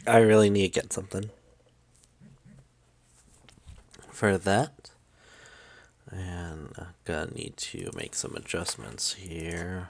I really need to get something for that. And I'm gonna need to make some adjustments here.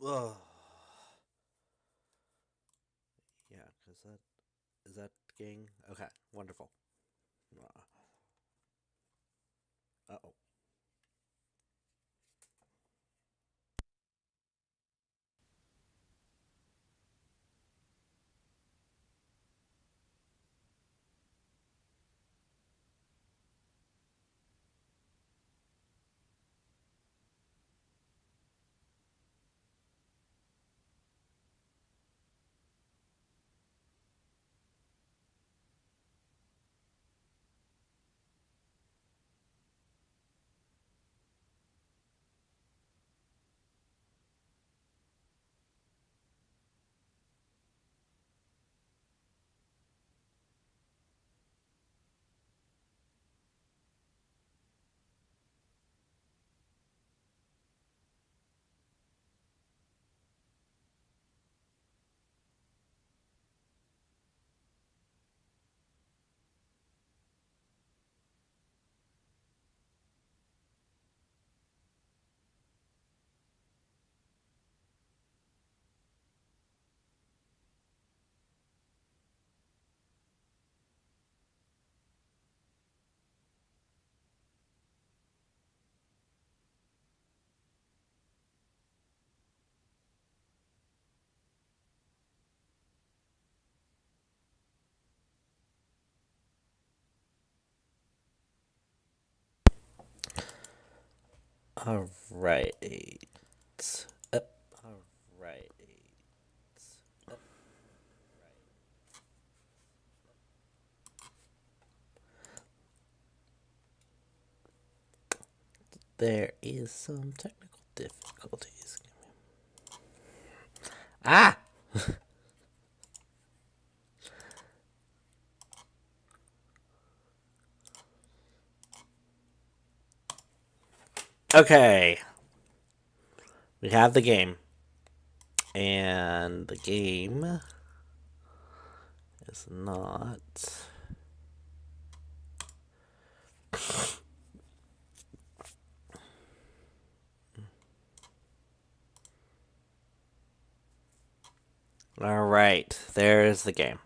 Ugh. Yeah, because that is that gang. Okay, wonderful. Uh oh. All right. All right. There is some technical difficulties. Ah. Okay. We have the game, and the game is not. All right. There's the game.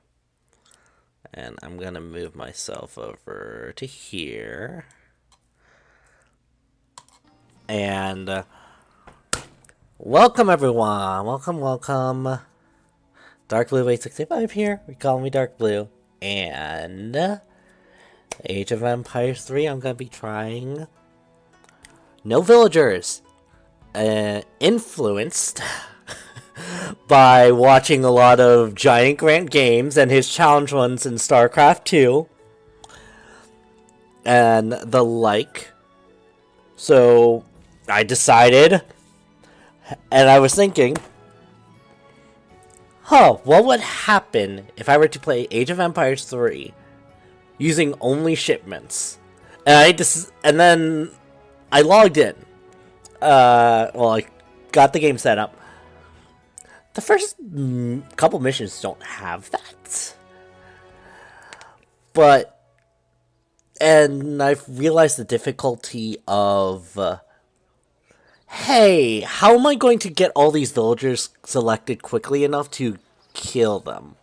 And I'm going to move myself over to here. And welcome, everyone. Welcome. Dark Blue 865 here. We call me Dark Blue. And Age of Empires 3, I'm going to be trying No Villagers. Influenced by watching a lot of Giant Grant games and his challenge ones in StarCraft 2 and the like. So I decided, and I was thinking, what would happen if I were to play Age of Empires 3 using only shipments? And then I logged in. I got the game set up. The first couple missions don't have that. But, and I've realized the difficulty of Hey, how am I going to get all these villagers selected quickly enough to kill them?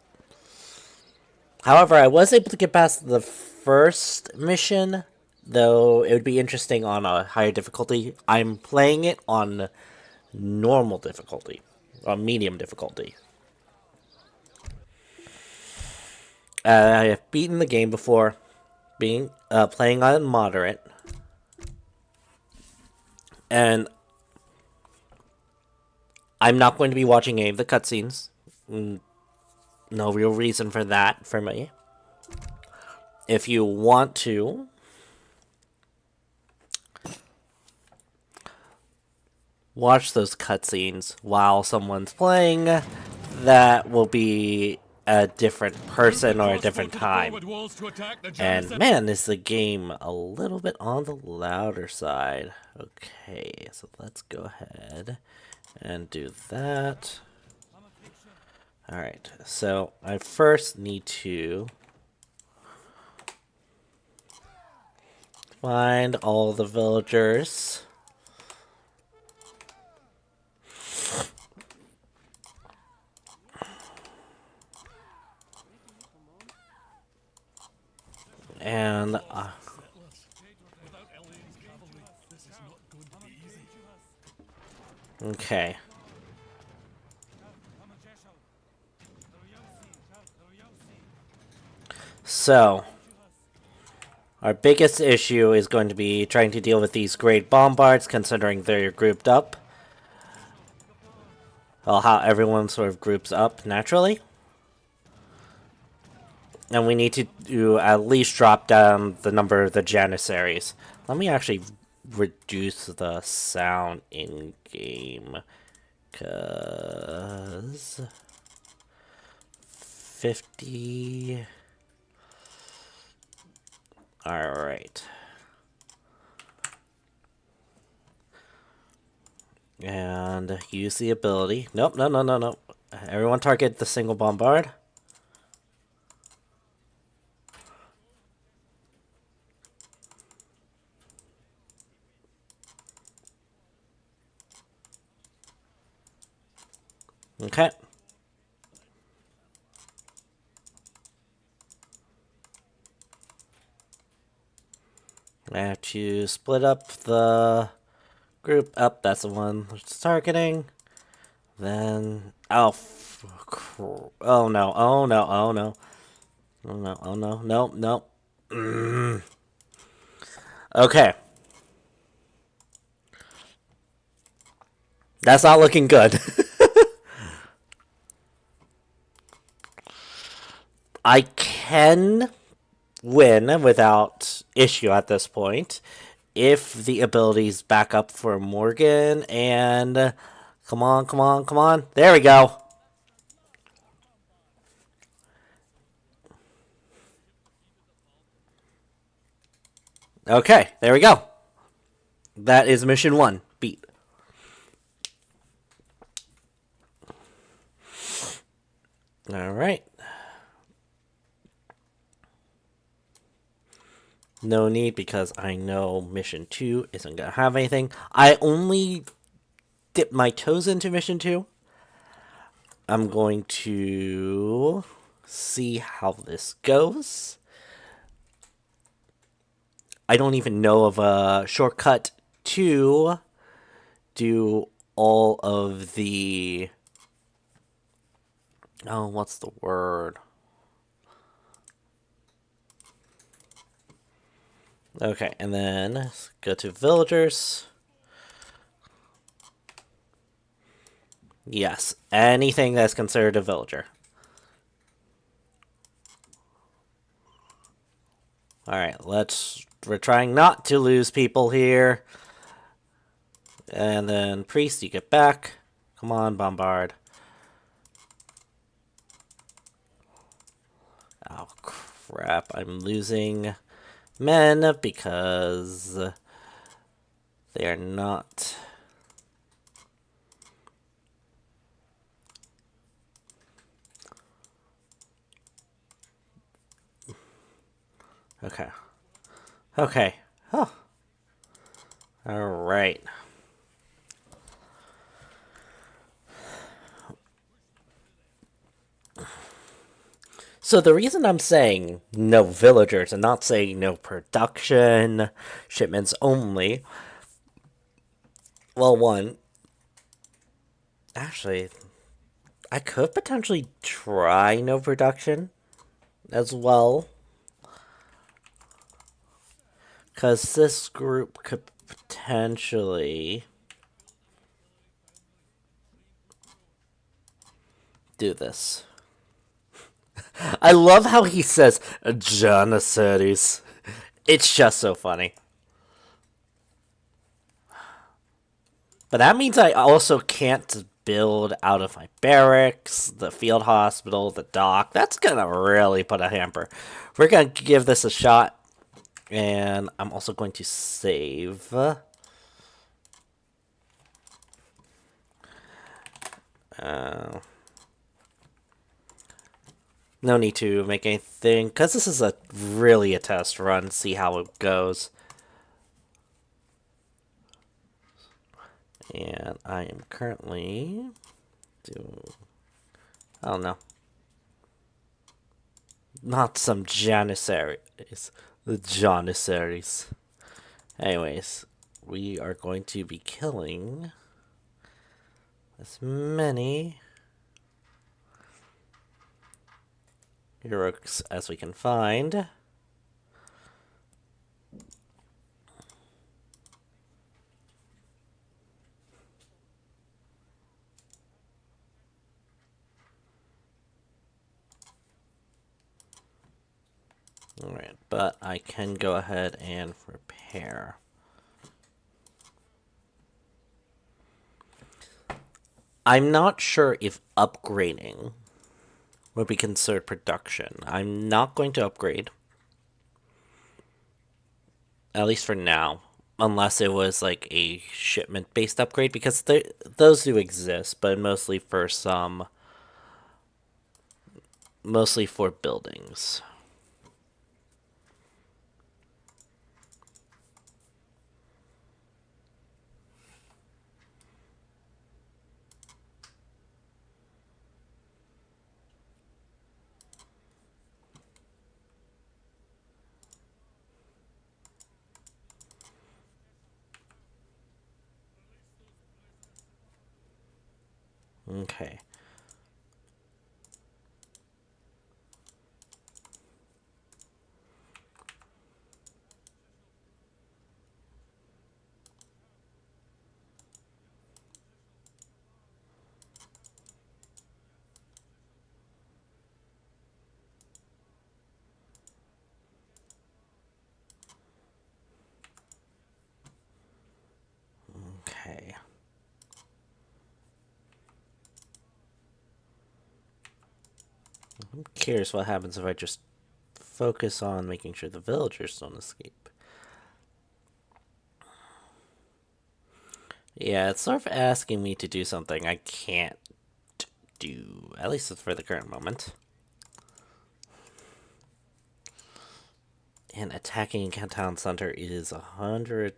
However, I was able to get past the first mission, though it would be interesting on a higher difficulty. I'm playing it on normal difficulty, on medium difficulty. I have beaten the game before, being playing on moderate, and I'm not going to be watching any of the cutscenes. No real reason for that for me. If you want to, watch those cutscenes while someone's playing, that will be a different person or a different time. And man, is the game a little bit on the louder side. Okay, so let's go ahead and do that. Alright, so I first need to find all the villagers. And okay. So, our biggest issue is going to be trying to deal with these great bombards, considering they're grouped up. Well, how everyone sort of groups up naturally. And we need to at least drop down the number of the Janissaries. Let me actually reduce the sound in game. Because 50. Alright. And use the ability. Nope, no, no, no, no. Everyone target the single bombard. Okay. I have to split up the group. Up, that's the one it's targeting. Then, oh, oh no, oh no, oh no. Oh no, oh no, no, no. Okay. That's not looking good. I can win without issue at this point if the abilities back up for Morgan and come on, come on, come on. There we go. Okay, there we go. That is mission 1. Beat. Alright. No need because I know mission 2 isn't going to have anything. I only dip my toes into mission 2. I'm going to see how this goes. I don't even know of a shortcut to do all of the... Oh, what's the word? Okay, and then go to villagers. Yes, anything that's considered a villager. Alright, we're trying not to lose people here. And then priest, you get back. Come on, bombard. Oh, crap, I'm losing men because they are not... Okay. Okay. Oh. Alright. So the reason I'm saying no villagers and not saying no production, shipments only, well, one, actually, I could potentially try no production as well. Because this group could potentially do this. I love how he says Janissaries. It's just so funny. But that means I also can't build out of my barracks, the field hospital, the dock. That's gonna really put a hamper. We're gonna give this a shot. And I'm also going to save. No need to make anything, because this is really a test run, see how it goes. And I am currently doing, I don't know, not some Janissaries, the Janissaries. Anyways, we are going to be killing as many heroics as we can find. Alright, but I can go ahead and repair. I'm not sure if upgrading would be considered production. I'm not going to upgrade. At least for now. Unless it was like a shipment-based upgrade, because those do exist, but mostly for mostly for buildings. Okay. Okay. I'm curious what happens if I just focus on making sure the villagers don't escape. Yeah, it's sort of asking me to do something I can't do, at least for the current moment. And attacking town center is 100%.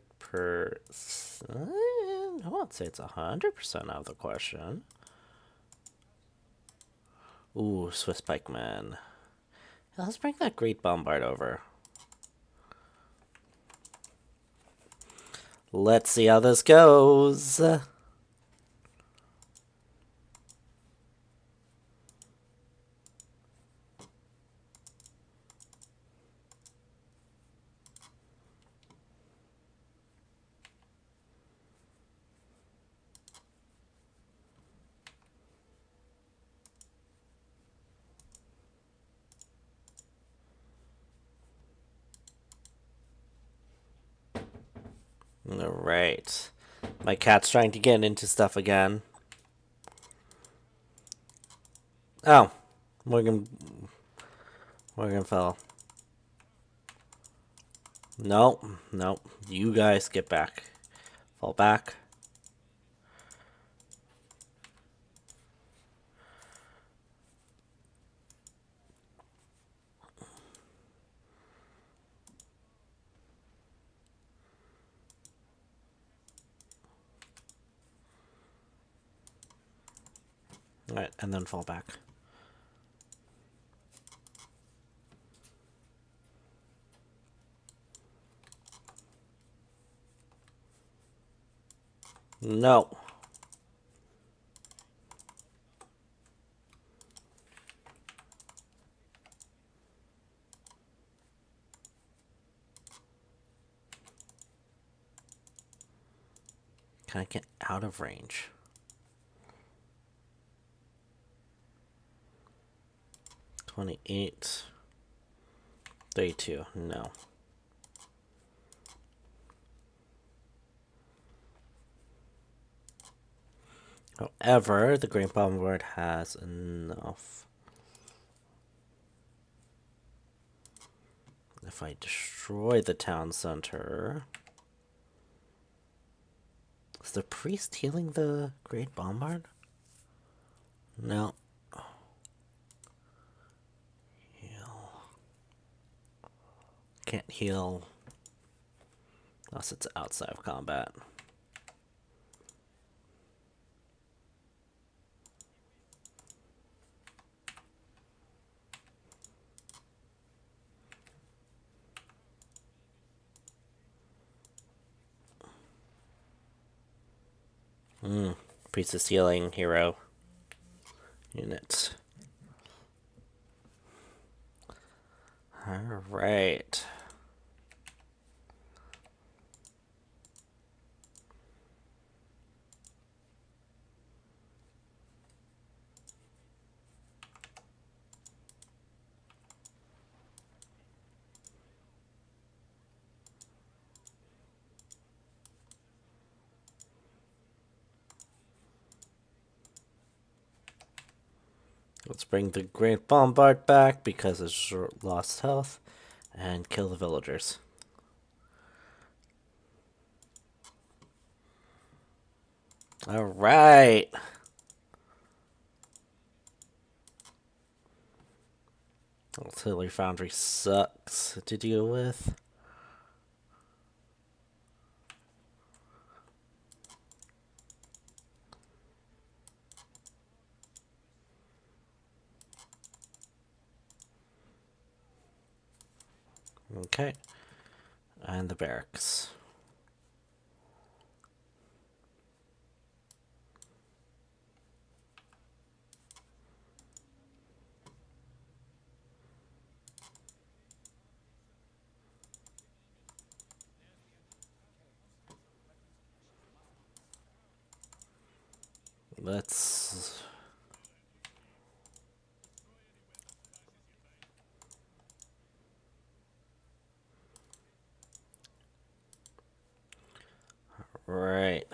I won't say it's 100% out of the question. Ooh, Swiss pikeman. Let's bring that Great Bombard over. Let's see how this goes. Alright. My cat's trying to get into stuff again. Oh. Morgan fell. Nope. Nope. You guys get back. Fall back. Alright, and then fall back. No. Can I get out of range? 28. 32. No. However, the Great Bombard has enough. If I destroy the town center... Is the priest healing the Great Bombard? No. Heal. Can't heal unless it's outside of combat. Priest is healing hero units. Alright. Let's bring the Great Bombard back because it's lost health and kill the villagers. Alright. Artillery Foundry sucks to deal with. Okay. And the barracks. Let's... Right.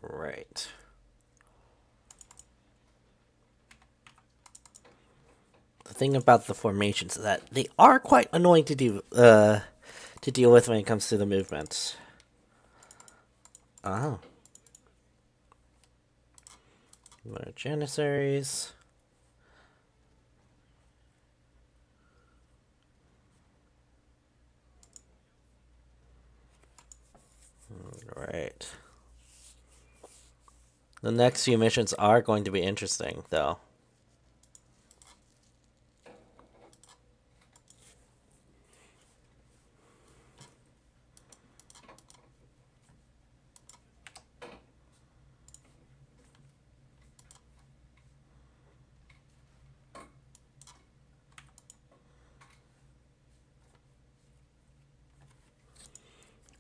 Right. The thing about the formations is that they are quite annoying to deal with when it comes to the movement. Oh. More Janissaries. Right. The next few missions are going to be interesting, though.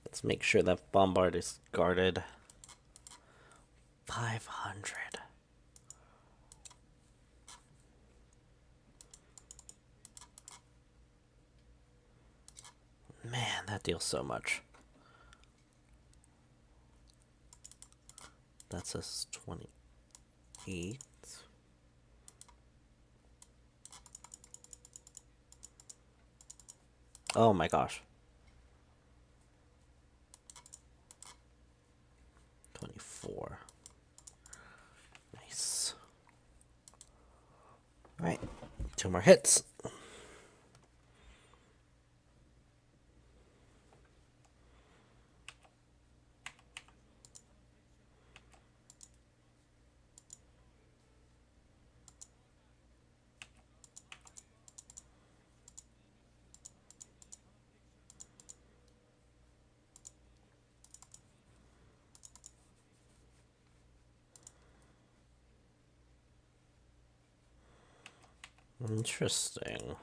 Let's make sure that Bombard is guarded. 500. Man, that deals so much. That says 28. Oh my gosh. 2 more hits. Interesting.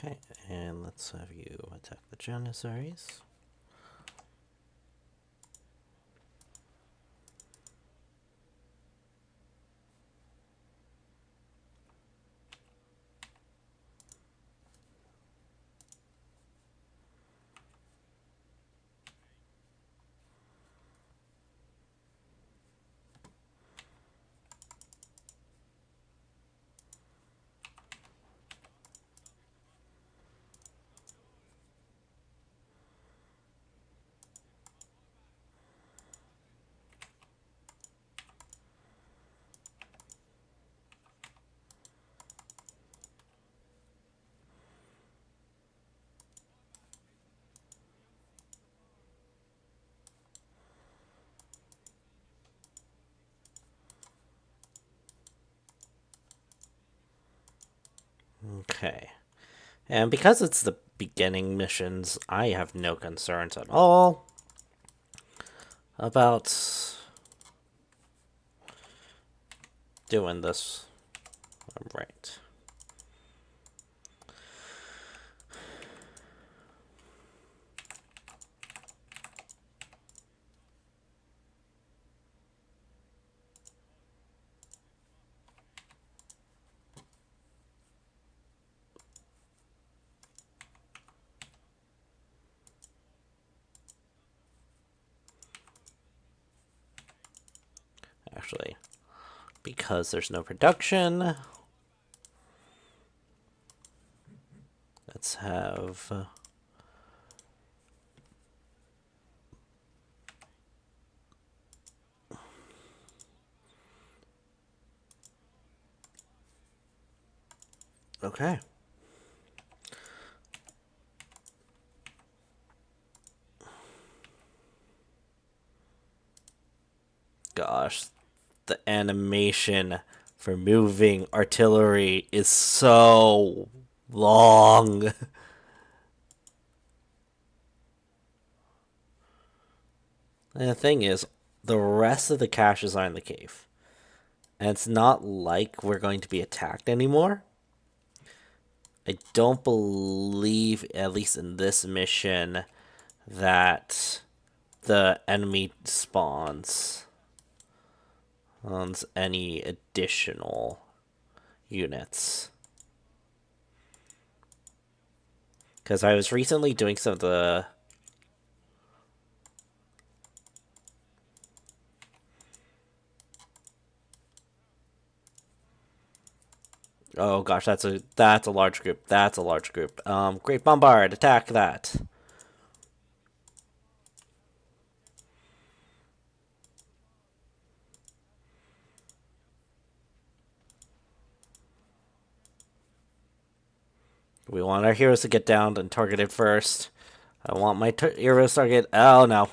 Okay, and let's have you attack the Janissaries. Okay. And because it's the beginning missions, I have no concerns at all about doing this right. Actually, because there's no production, let's have okay. Gosh, the animation for moving artillery is so long. And the thing is, the rest of the caches are in the cave. And it's not like we're going to be attacked anymore. I don't believe, at least in this mission, that the enemy spawns on any additional units. Because I was recently doing some of the... Oh gosh, that's a large group. That's a large group. Great Bombard, attack that. We want our heroes to get down and targeted first. I want my heroes target. Oh no.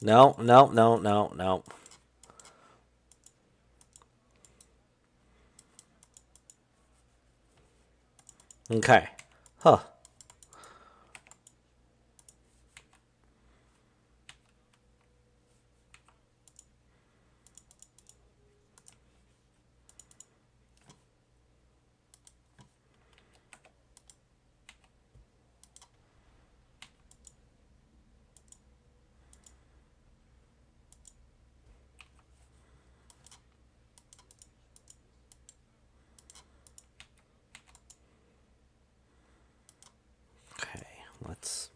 No, no, no, no, no. Okay. Huh.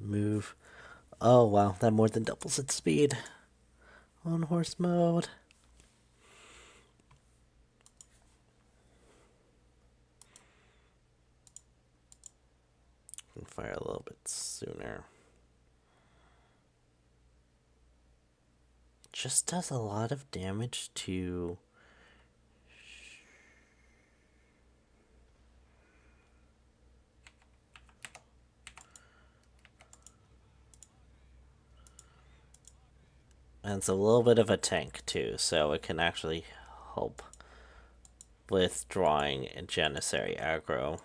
Move. Oh, wow. That more than doubles its speed. On horse mode. Can fire a little bit sooner. Just does a lot of damage to... And it's a little bit of a tank too, so it can actually help with drawing a Janissary aggro.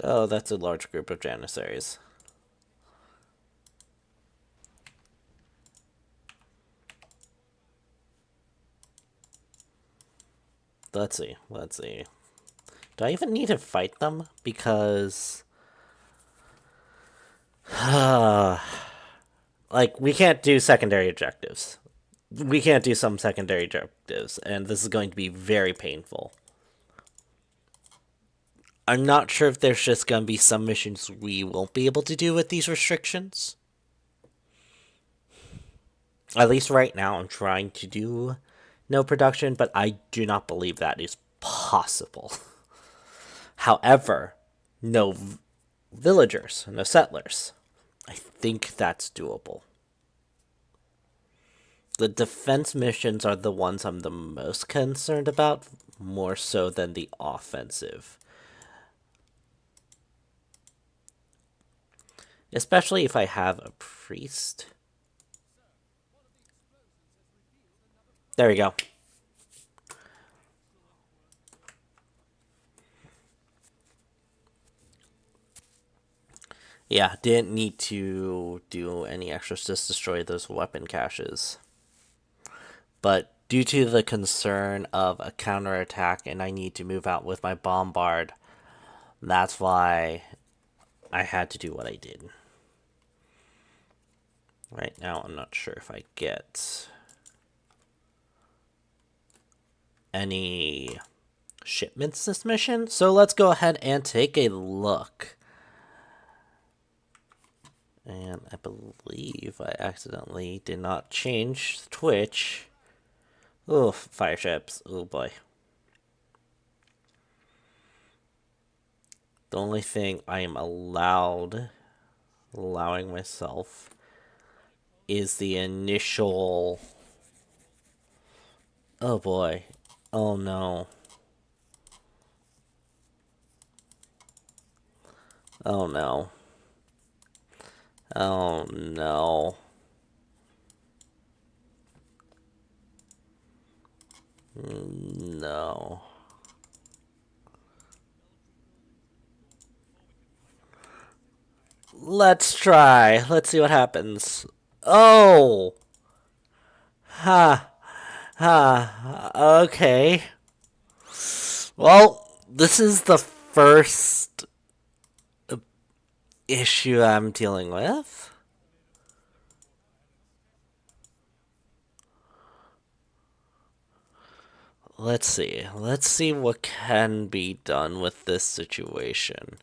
Oh, that's a large group of Janissaries. Let's see. Do I even need to fight them? Because... like, we can't do secondary objectives. We can't do some secondary objectives, and this is going to be very painful. I'm not sure if there's just going to be some missions we won't be able to do with these restrictions. At least right now I'm trying to do no production, but I do not believe that is possible. However, no villagers, no settlers. I think that's doable. The defense missions are the ones I'm the most concerned about, more so than the offensive. Especially if I have a priest. There we go. Yeah, didn't need to do any extras, just destroy those weapon caches. But due to the concern of a counterattack and I need to move out with my bombard, that's why I had to do what I did. Right now, I'm not sure if I get any shipments this mission, so let's go ahead and take a look. And I believe I accidentally did not change Twitch. Oh, fire ships. Oh boy. The only thing I am allowing myself is the initial... Oh boy. Oh no. Oh no. Oh no. No. Let's try. Let's see what happens. Oh! Ha. Ha. Okay. Well, this is the first issue I'm dealing with. Let's see. Let's see what can be done with this situation.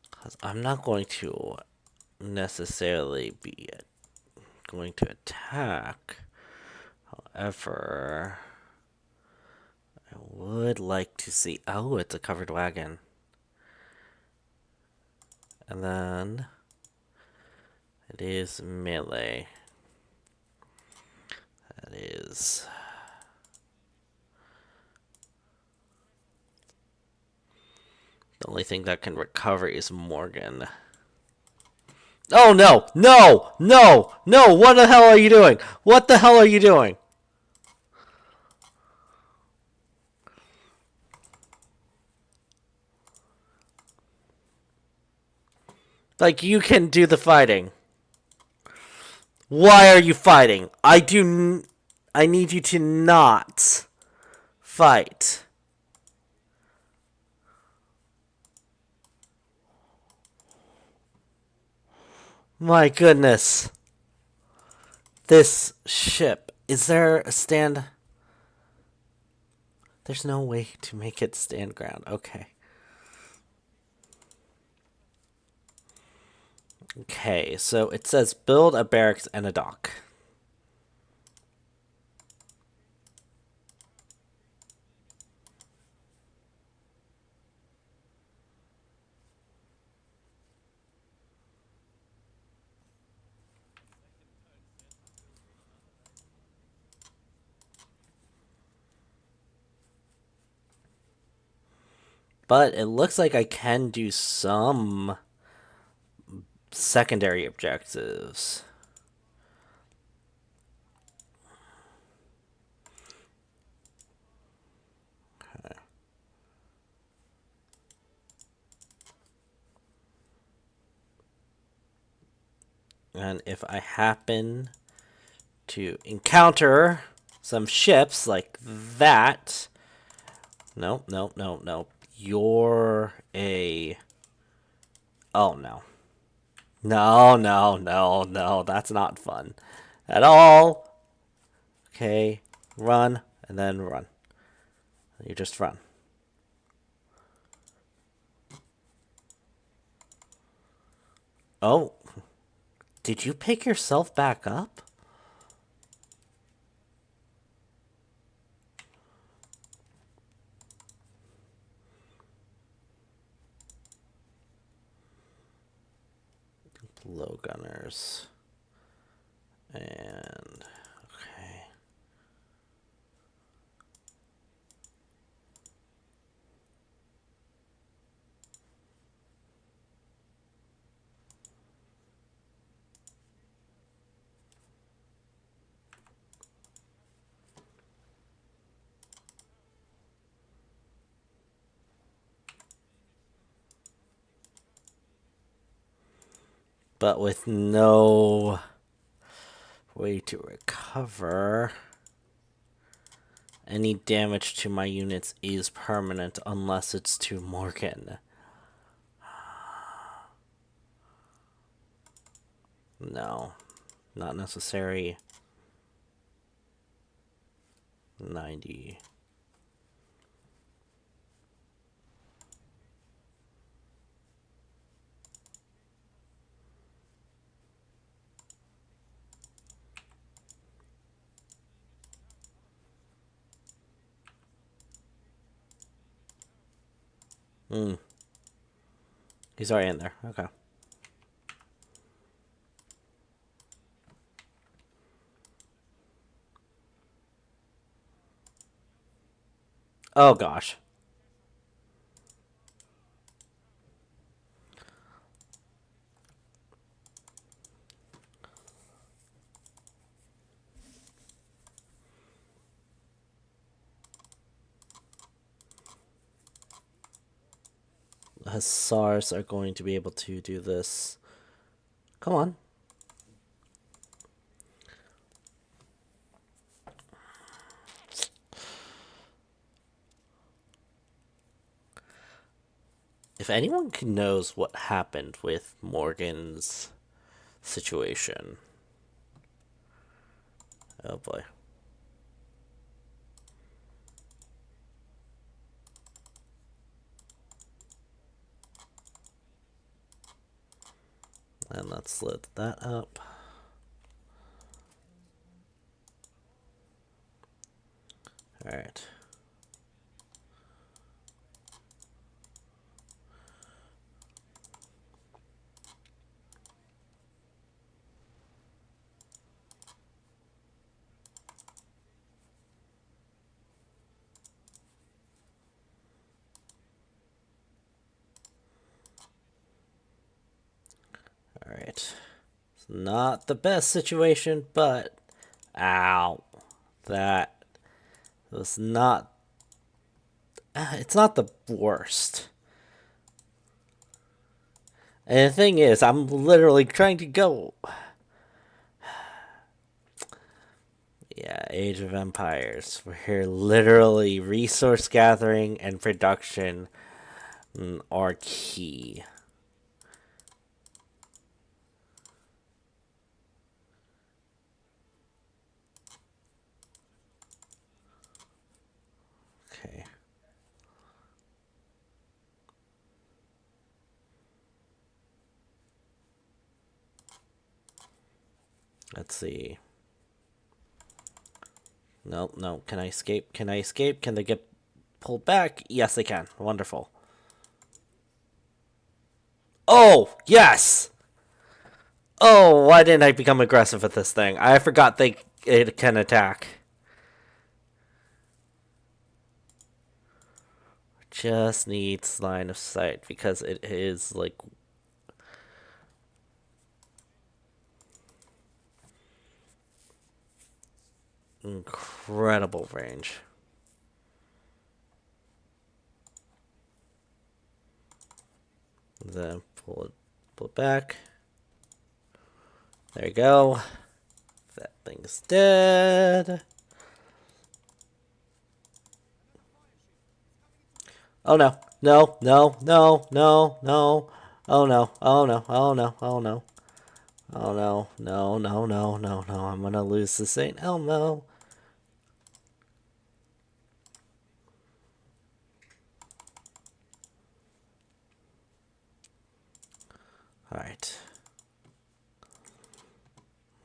'Cause I'm not going to necessarily be going to attack. However, I would like to see... Oh, it's a covered wagon. And then it is melee. That is... The only thing that can recover is Morgan. Oh no! No! No! No! What the hell are you doing? What the hell are you doing? Like, you can do the fighting. Why are you fighting? I need you to not Fight. My goodness. This ship. Is there a stand? There's no way to make it stand ground. Okay. Okay, so it says build a barracks and a dock. But it looks like I can do some secondary objectives. Okay. And if I happen to encounter some ships like that... No, no, no, no. You're a... Oh, no. No, no, no, no. That's not fun at all. Okay, run, and then run. You just run. Oh. Did you pick yourself back up? Low gunners. And... Okay. But with no way to recover, any damage to my units is permanent unless it's to Morgan. No, not necessary. 90. He's already in there. Okay. Oh gosh. Hussars are going to be able to do this. Come on. If anyone knows what happened with Morgan's situation. Oh boy. And let's load that up. Alright. Alright. It's not the best situation, but... Ow. That was not... It's not the worst. And the thing is, I'm literally trying to go... Yeah, Age of Empires. We're here literally resource gathering and production are key. Okay. Let's see. Nope, no. Can I escape? Can I escape? Can they get pulled back? Yes, they can. Wonderful. Oh, yes! Oh, why didn't I become aggressive with this thing? I forgot it can attack. Just needs line of sight because it is like incredible range. Then pull it back. There you go. That thing's dead. Oh no. No, no, no, no, no. Oh no, oh no, oh no, oh no. Oh no, no, no, no, no, no. I'm gonna lose the St. Elmo. Alright.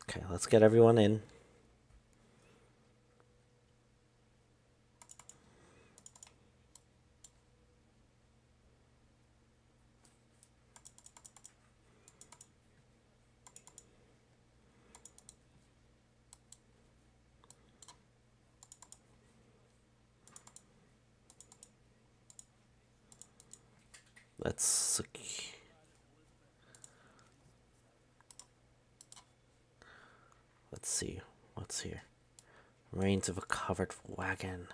Okay, let's get everyone in. Let's see what's here. Remains of a covered wagon.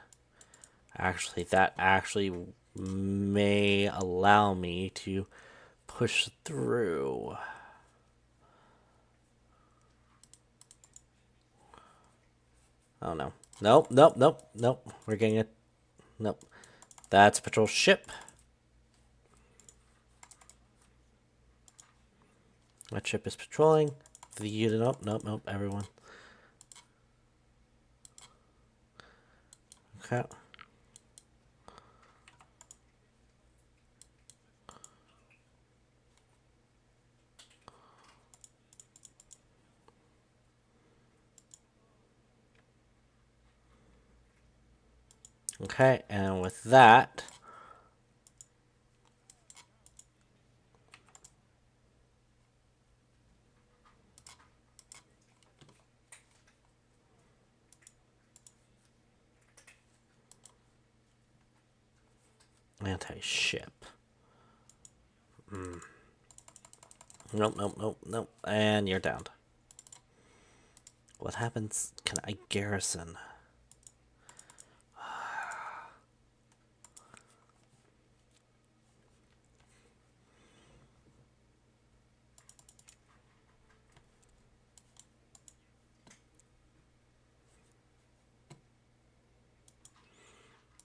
Actually, that actually may allow me to push through. Oh no. Nope, nope, nope, nope. We're getting it. Nope. That's a patrol ship. That ship is patrolling. The unit. Nope, nope, nope. Everyone. Okay. Okay, and with that, anti-ship. Nope, nope, nope, nope. And you're down. What happens? Can I garrison?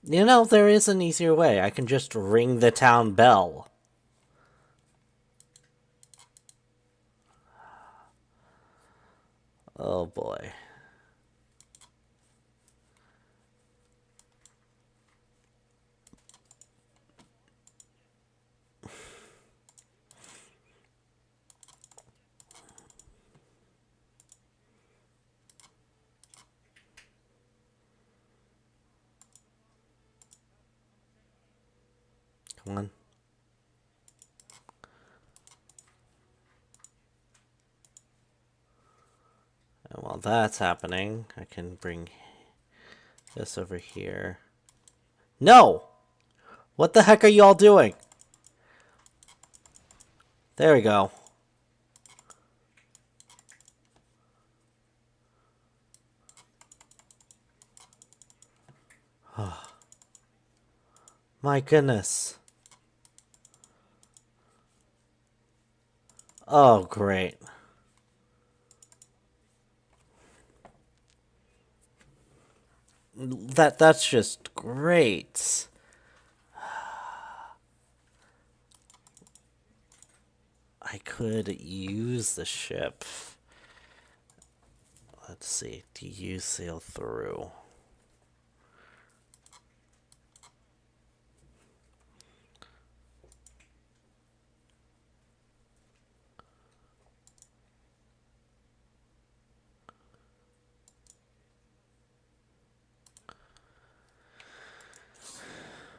You know, there is an easier way. I can just ring the town bell. Oh boy. Come on. And while that's happening, I can bring this over here. No! What the heck are you all doing? There we go. My goodness. Oh, great. That's just great. I could use the ship. Let's see. Do you sail through?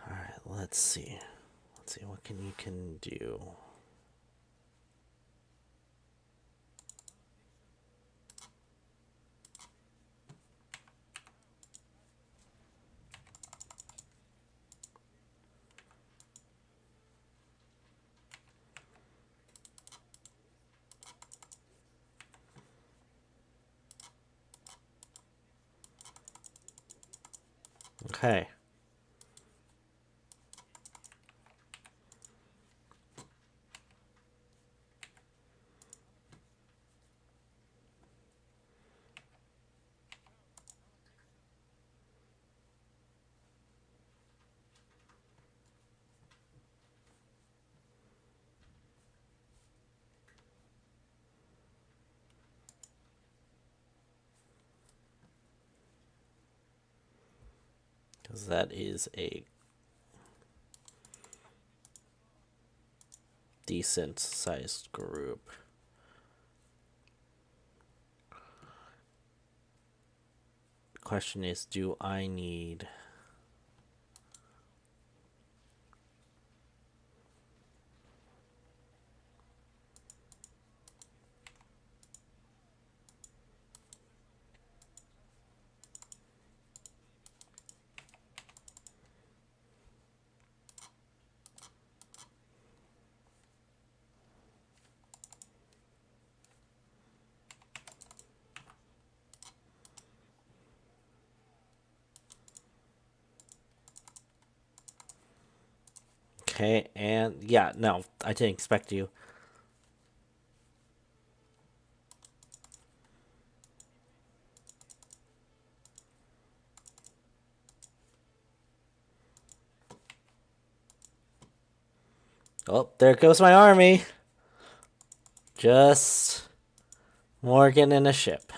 Alright, let's see. Let's see what you can do. Okay. Because that is a decent sized group. Question is, do I need... Okay, and yeah, no, I didn't expect you. Oh, there goes my army. Just Morgan in a ship.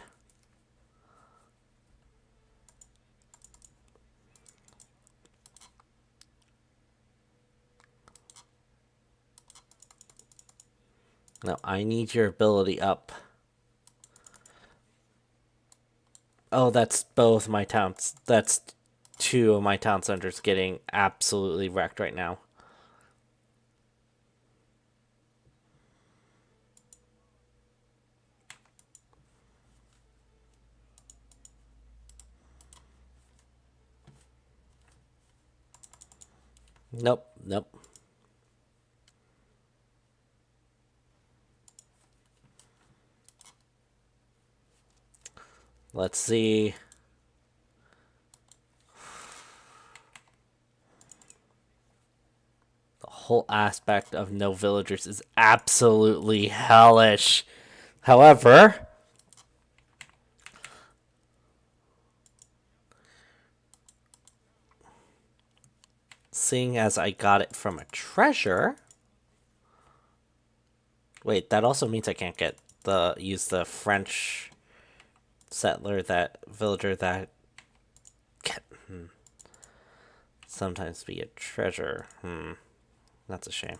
No, I need your ability up. Oh, that's both my towns. That's two of my town centers getting absolutely wrecked right now. Nope, nope. Let's see. The whole aspect of no villagers is absolutely hellish. However, seeing as I got it from a treasure... Wait, that also means I can't get use the French settler, that villager that can sometimes be a treasure. That's a shame.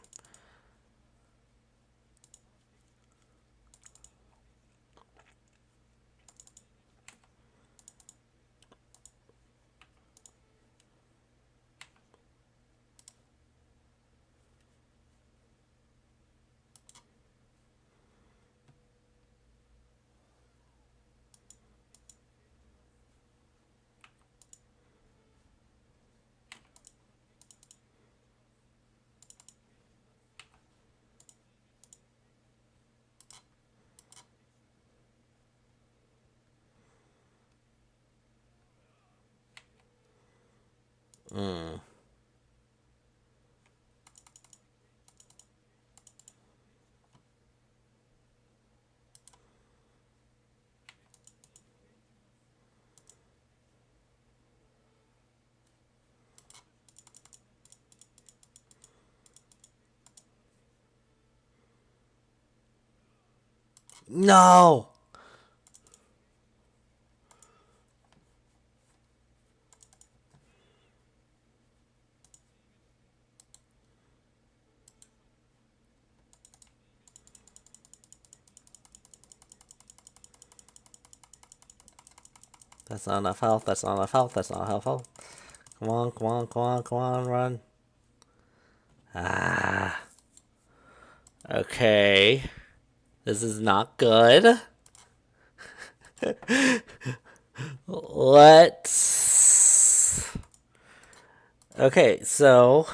No! That's not enough health, that's not enough health, that's not enough health. Come on, come on, come on, come on, run. Ah. Okay. This is not good. Let's... Okay, so...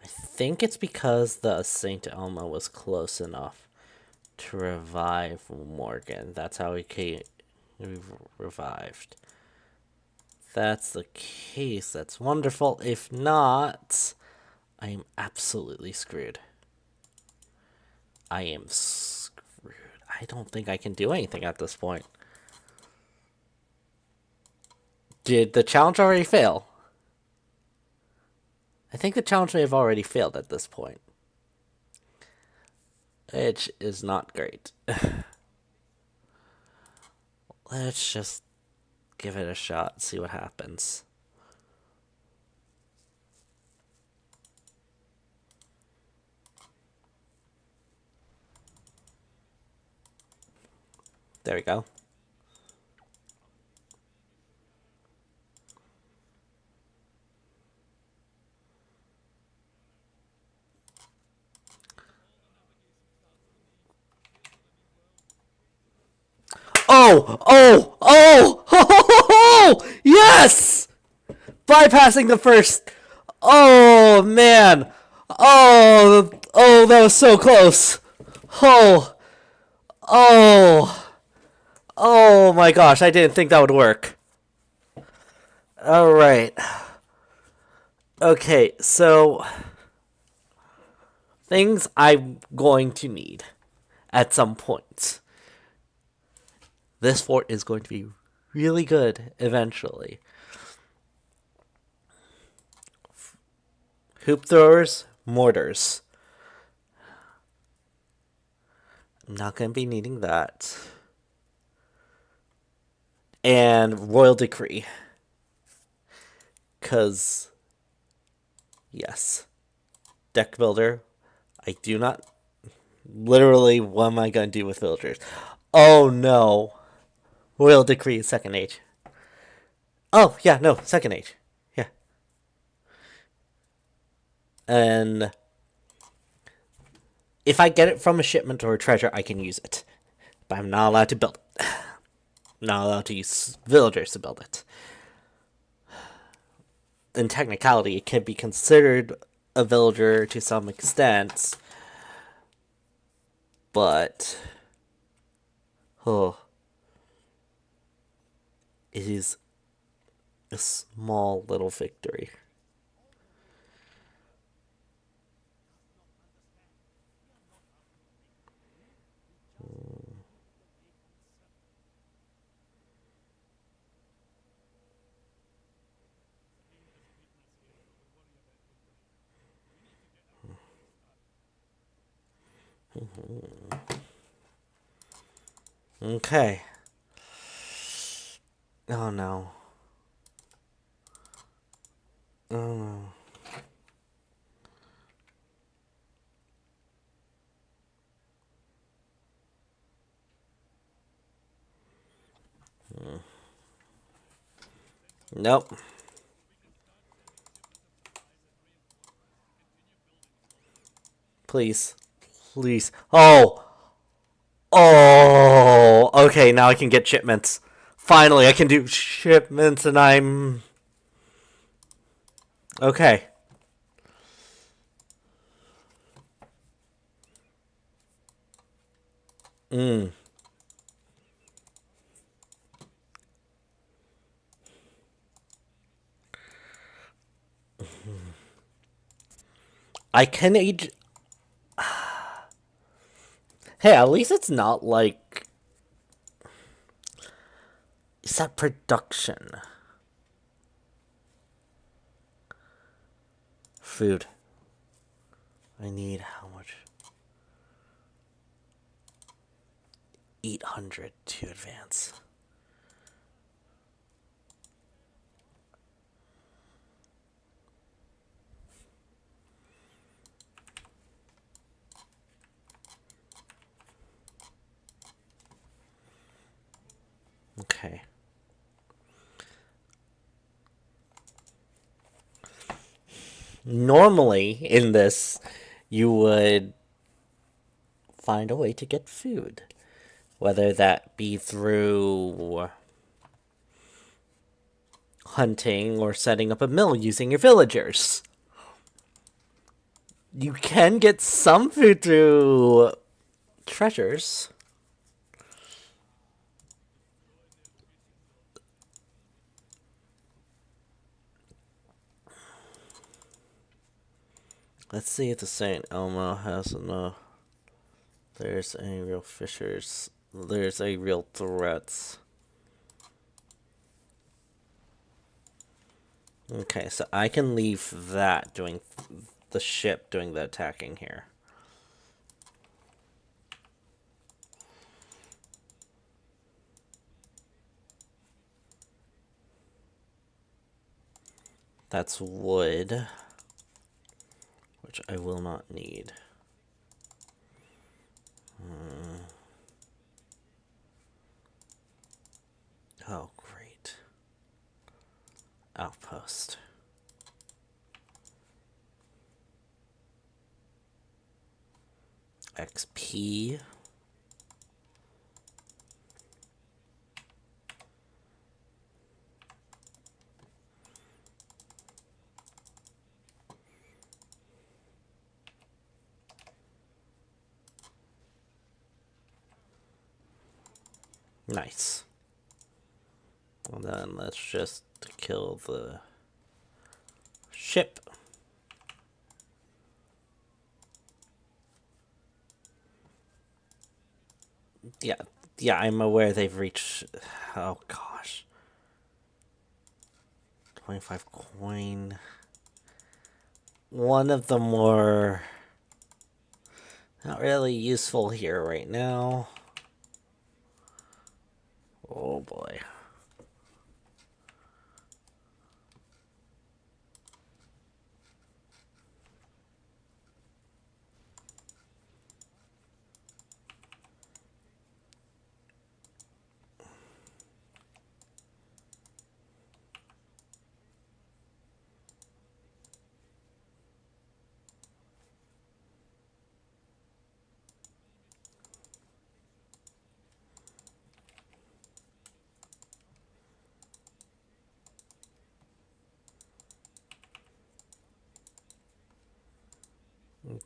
I think it's because the Saint Elmo was close enough to revive Morgan. That's how he came revived. If that's the case, that's wonderful. If not, I am absolutely screwed. I am screwed. I don't think I can do anything at this point. Did the challenge already fail? I think the challenge may have already failed at this point. Which is not great. Let's just give it a shot, see what happens. There we go. Oh! Oh! Oh! Oh! Yes! Bypassing the first. Oh, man. Oh, oh, that was so close. Oh. Oh. Oh my gosh, I didn't think that would work. Alright. Okay, so things I'm going to need at some point. This fort is going to be really good eventually. Hoop throwers, mortars. I'm not going to be needing that. And Royal Decree. Because, yes. Deck builder. I do not... Literally, what am I going to do with villagers? Oh, no. Royal Decree is second age. Oh, yeah, no, second age. Yeah. And if I get it from a shipment or a treasure, I can use it. But I'm not allowed to build it. I'm not allowed to use villagers to build it. In technicality, it can be considered a villager to some extent. But... oh. It is a small little victory. Okay. Oh no. Oh no. Nope. Please. Please. Oh! Oh! Okay, now I can get shipments. Finally, I can do shipments and I'm... okay. Mm. I can age. Hey, at least it's not like. Is that production? Food. I need how much? 800 to advance. Okay. Normally, in this, you would find a way to get food. Whether that be through hunting or setting up a mill using your villagers. You can get some food through treasures. Let's see if the St. Elmo has enough. There's any real fishers. There's a real threats. Okay, so I can leave that doing the ship doing the attacking here. That's wood, which I will not need. Oh, great. Outpost. XP. Nice. And then let's just kill the ship. Yeah, yeah, I'm aware they've reached. Oh gosh. 25 coin. One of the more. Not really useful here right now. Oh boy.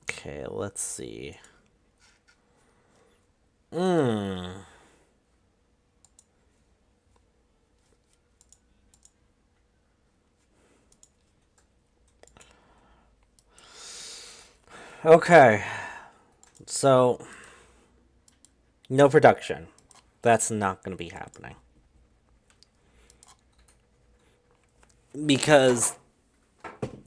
Okay, let's see. Okay. So, no production. That's not going to be happening. Because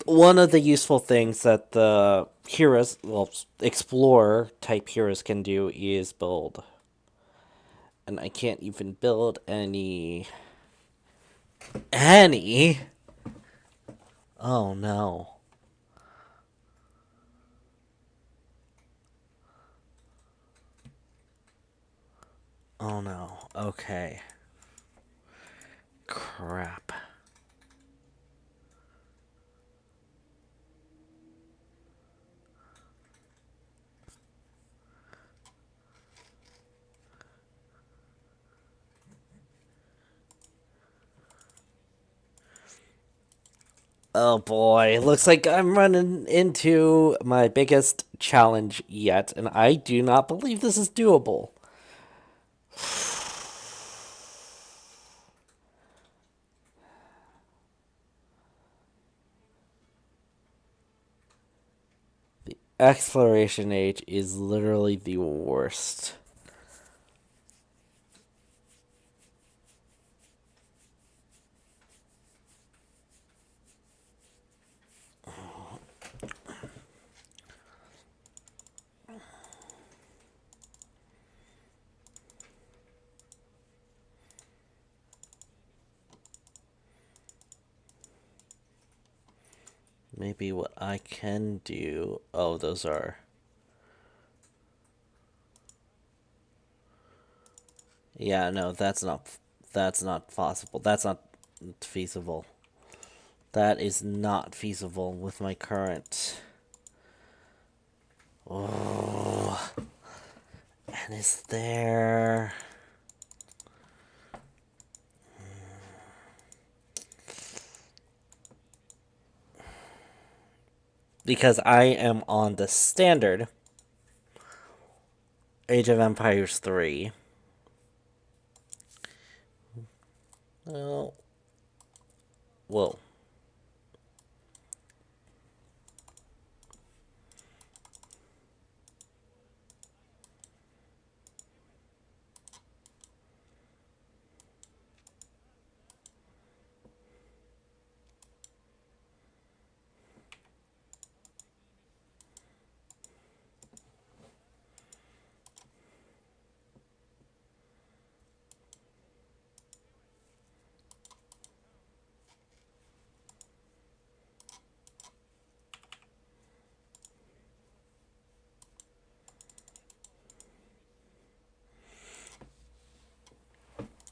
one of the useful things that the heroes, well, explorer type heroes can do is build. And I can't even build any. Any? Oh no. Oh no. Okay. Crap. Oh boy, looks like I'm running into my biggest challenge yet, and I do not believe this is doable. Exploration Age is literally the worst. Maybe what I can do. Oh, those are. Yeah, no, that's not. That's not possible. That's not feasible. That is not feasible with my current. Oh, and is there? Because I am on the standard Age of Empires 3. Oh, whoa.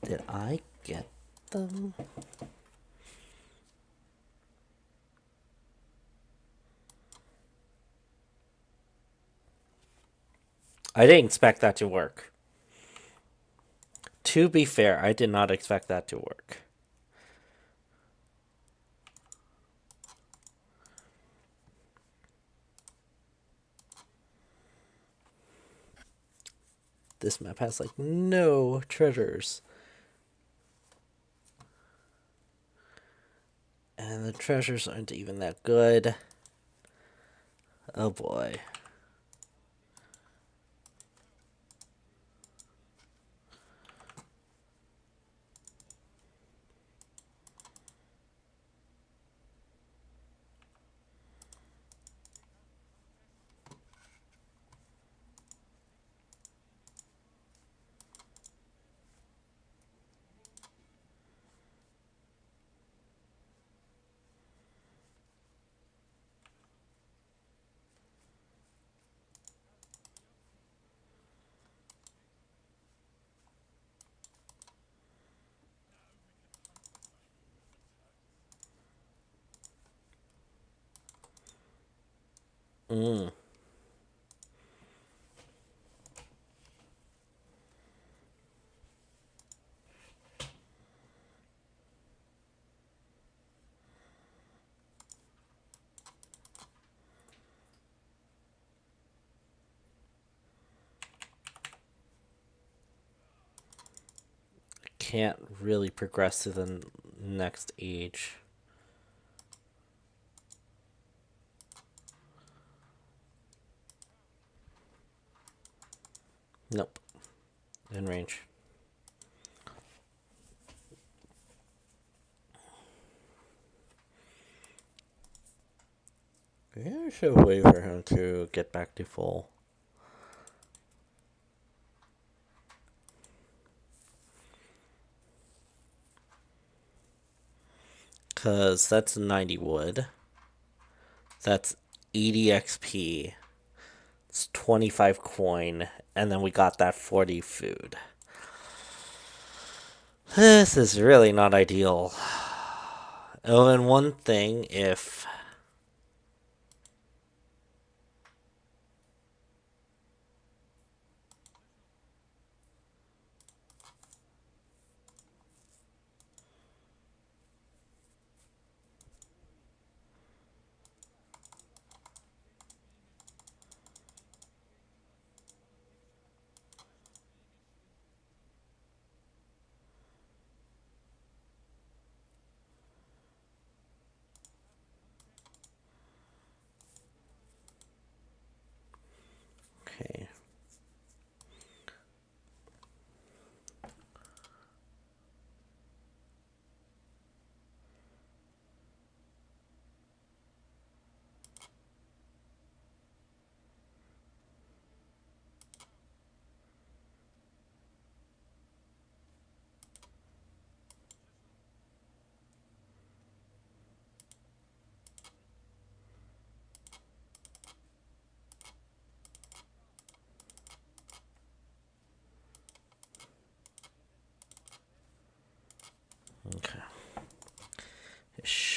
Did I get them? I didn't expect that to work. To be fair, I did not expect that to work. This map has like no treasures. And the treasures aren't even that good. Oh boy. Mm. Can't really progress to the next age. Nope. In range. Yeah, I should wait for him to get back to full. Because that's 90 wood. That's 80 XP. It's 25 coin. And then we got that 40 food. This is really not ideal. Oh, and one thing, if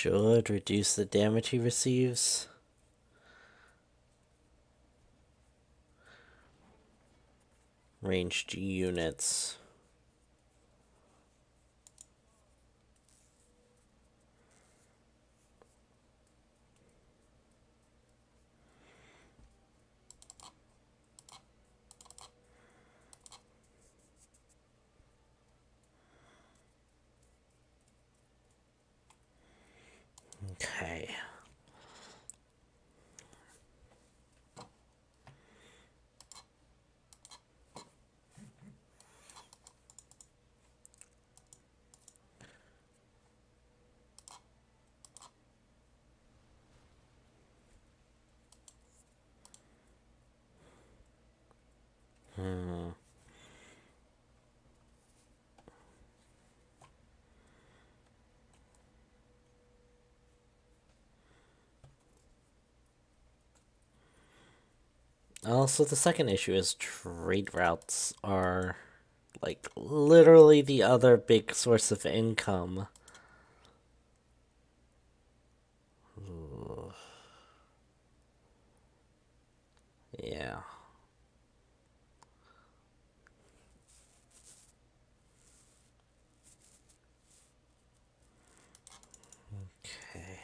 should reduce the damage he receives. Ranged units. Okay. Also, the second issue is trade routes are like literally the other big source of income. Ooh. Yeah. Okay.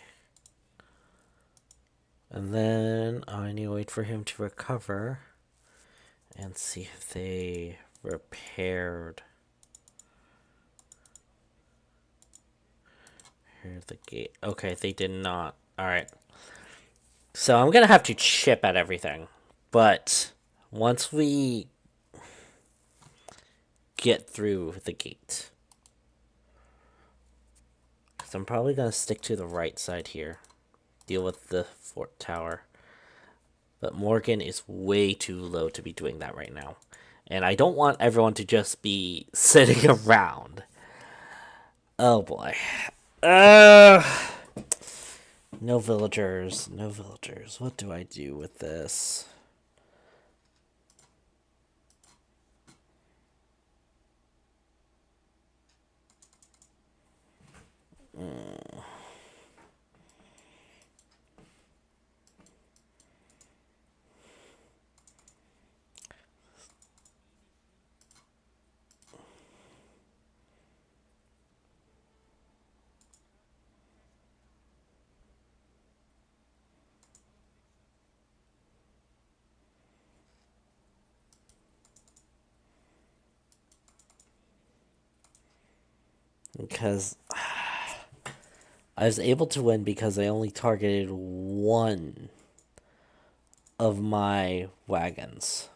And then I need to wait for him to recover and see if they repaired the gate. Okay, they did not. Alright. So I'm gonna have to chip at everything. But once we get through the gate, because I'm probably gonna stick to the right side here. Deal with the fort tower. But Morgan is way too low to be doing that right now. And I don't want everyone to just be sitting around. Oh boy. No villagers. No villagers. What do I do with this? Because I was able to win because I only targeted one of my wagons.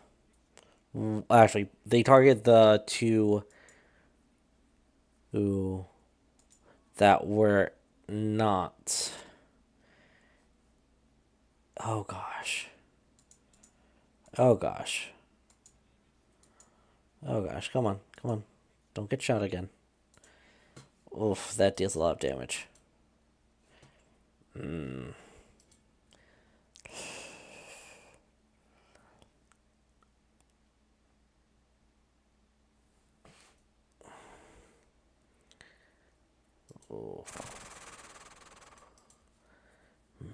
Actually, they target the two who that were not. Oh gosh. Oh gosh. Oh gosh. Come on. Come on. Don't get shot again. Oof, that deals a lot of damage. Oof.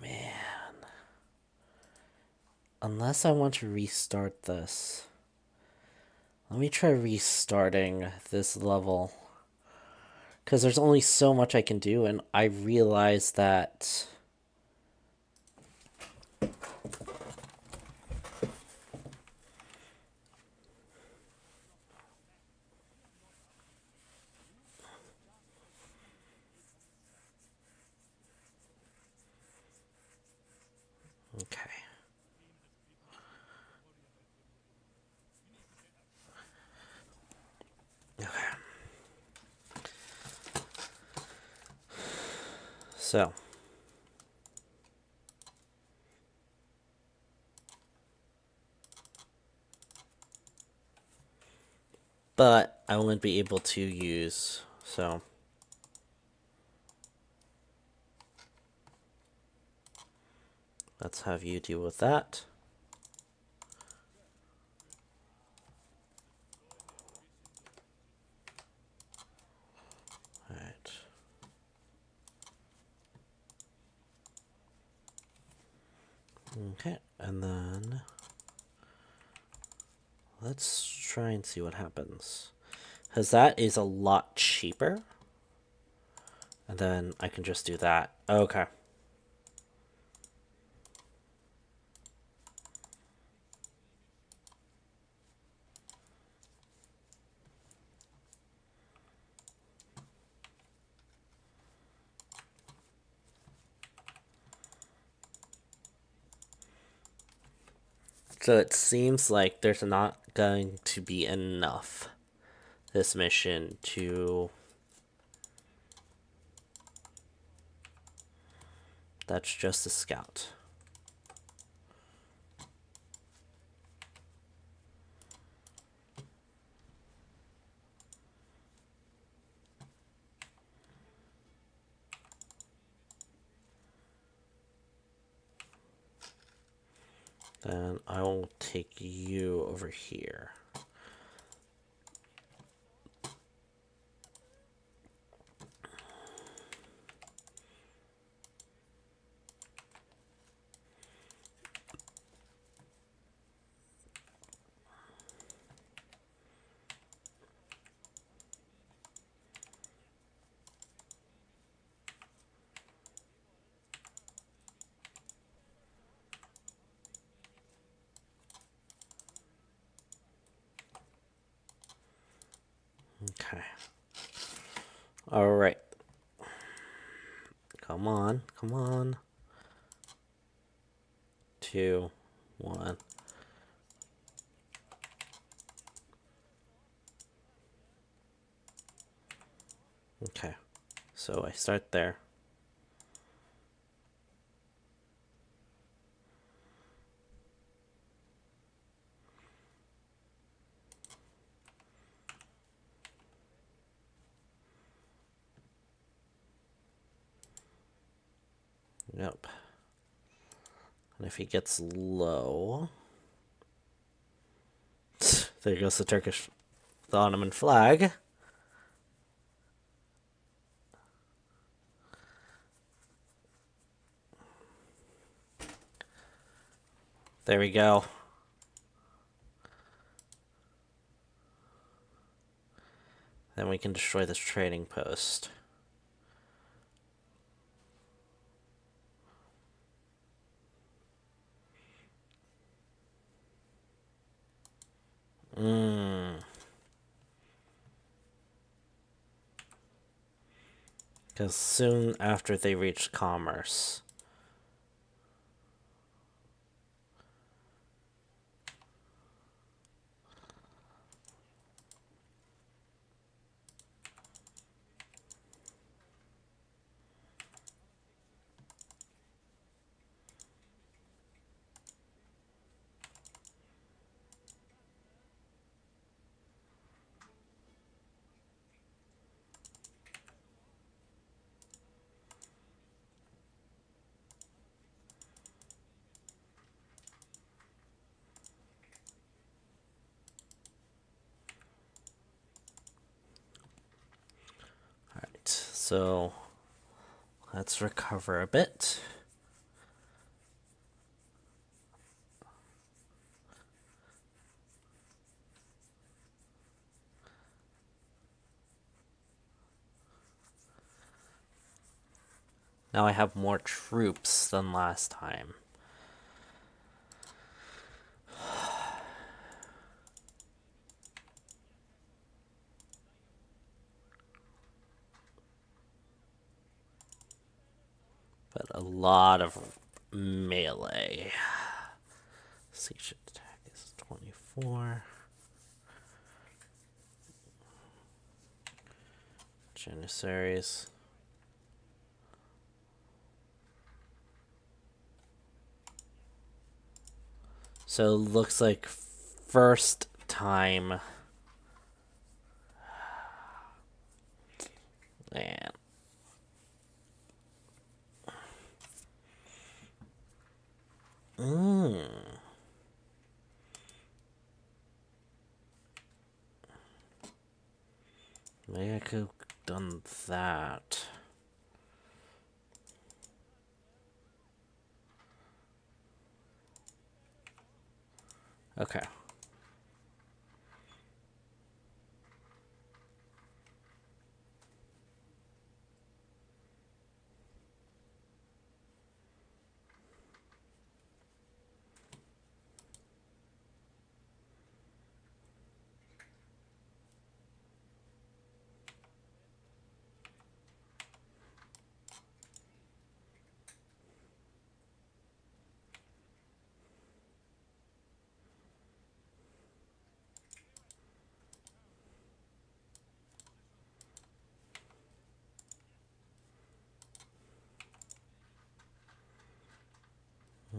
Man. Unless I want to restart this. Let me try restarting this level. Because there's only so much I can do, and I realize that... Okay. Okay. So... But I won't be able to use, so... Let's have you deal with that. Alright. Okay, and then let's try and see what happens. Because that is a lot cheaper. And then I can just do that. Okay. So it seems like there's not going to be enough this mission to... That's just a scout. Then I will take you over here. Okay. All right. Come on, come on. 2, 1. Okay. So I start there. Yep. And if he gets low... There goes the Ottoman flag. There we go. Then we can destroy this trading post. Because soon after they reach commerce. Alright, so let's recover a bit. Now I have more troops than last time. But a lot of melee. Siege attack is 24. Janissaries. So it looks like first time. Man. Maybe I could have done that. Okay.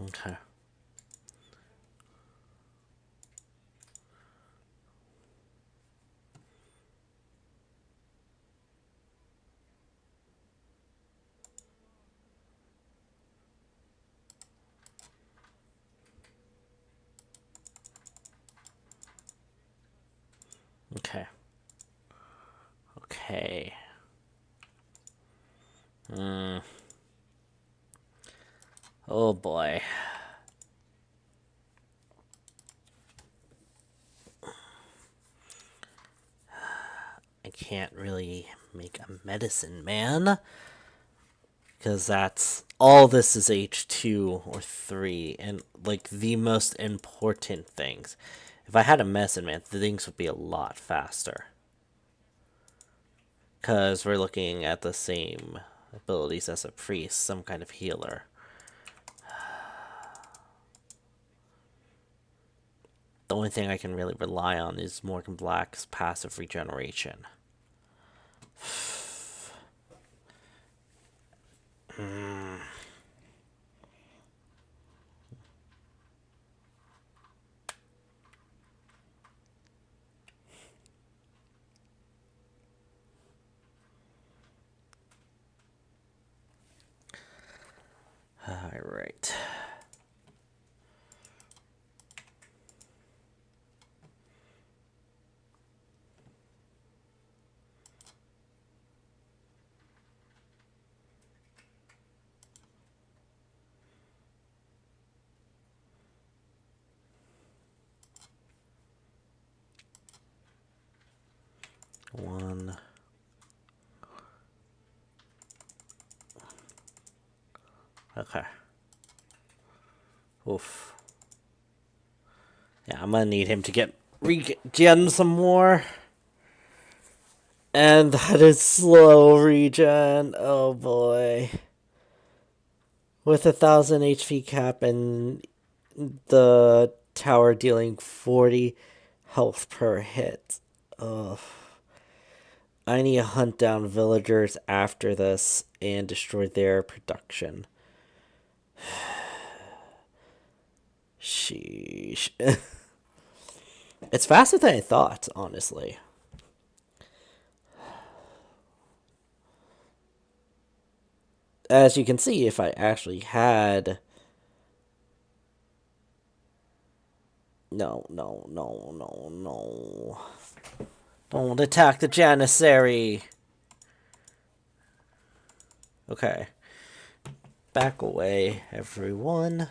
Okay. Okay. Okay. Oh boy. I can't really make a medicine man. Because that's all this is H2 or 3, and like the most important things. If I had a medicine man, things would be a lot faster. Because we're looking at the same abilities as a priest, some kind of healer. The only thing I can really rely on is Morgan Black's passive regeneration. Alright. One. Okay. Oof. Yeah, I'm gonna need him to get regen some more. And that is slow regen. Oh boy. With 1,000 HP cap and the tower dealing 40 health per hit. Ugh. I need to hunt down villagers after this and destroy their production. Sheesh. It's faster than I thought, honestly. As you can see, if I actually had... No, no, no, no, no. Don't attack the Janissary. Okay. Back away, everyone.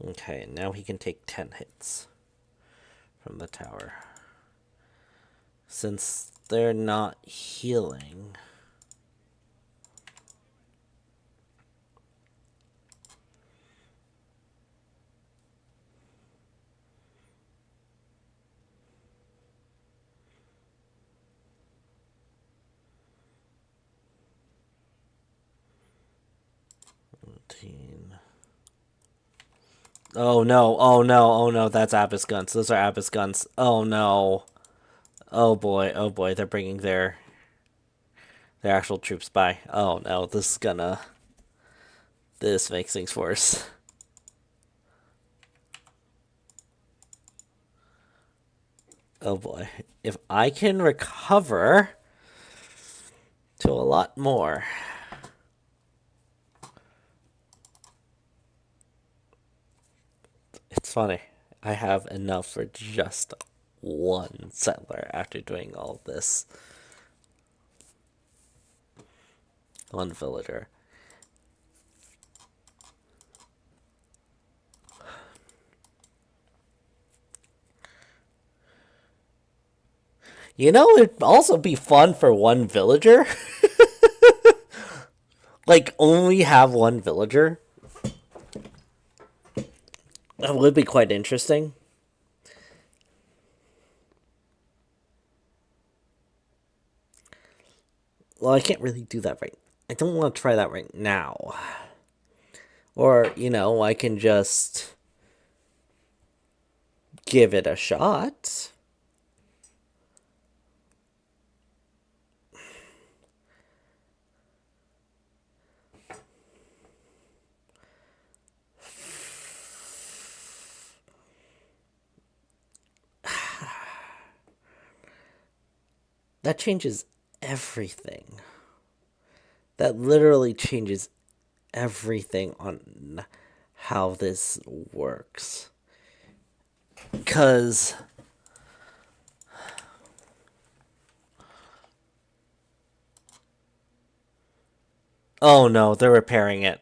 Okay, now he can take 10 hits from the tower. Since they're not healing... Oh no, oh no, oh no, that's Abbas guns. Those are Abbas guns. Oh no. Oh boy, they're bringing their actual troops by. Oh no, this is gonna... This makes things worse. Oh boy. If I can recover to a lot more... It's funny. I have enough for just one settler after doing all this. One villager. You know, it'd also be fun for one villager. Like, only have one villager. That would be quite interesting. Well, I can't really do that right. I don't want to try that right now. Or, you know, I can just give it a shot. That changes everything. That literally changes everything on how this works. Because oh no, they're repairing it.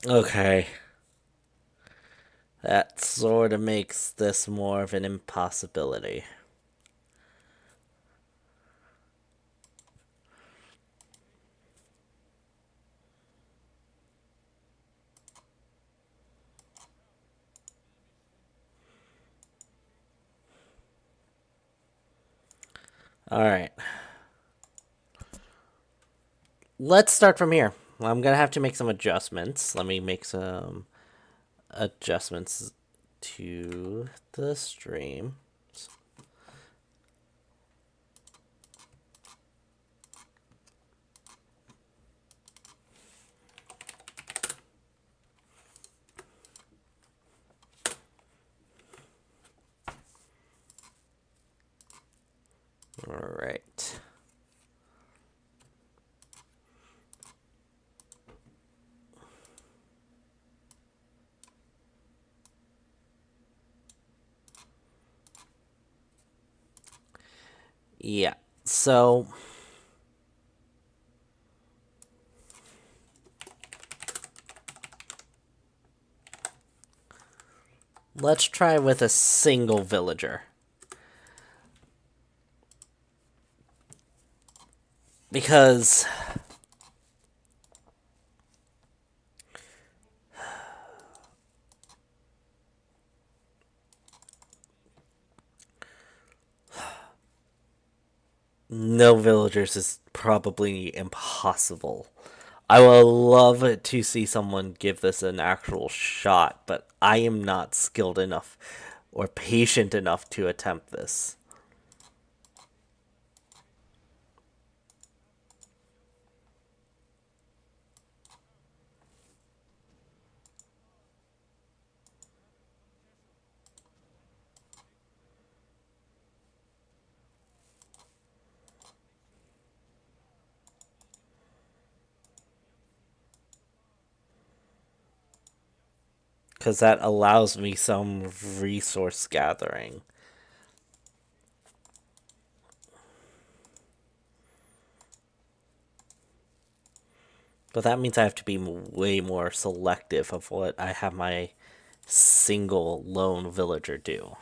Okay. That sort of makes this more of an impossibility. Alright. Let's start from here. I'm gonna have to make some adjustments. Let me make some adjustments to the stream. All right. Yeah. So let's try with a single villager. Because no villagers is probably impossible. I would love to see someone give this an actual shot, but I am not skilled enough or patient enough to attempt this. Because that allows me some resource gathering. But that means I have to be way more selective of what I have my single lone villager do.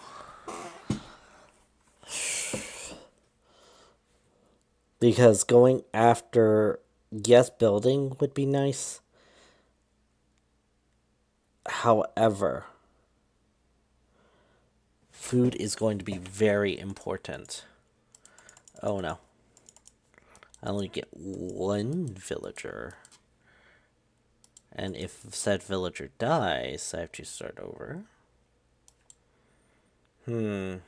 Because going after, yes, building would be nice. However, food is going to be very important. Oh no. I only get one villager. And if said villager dies, I have to start over. I'm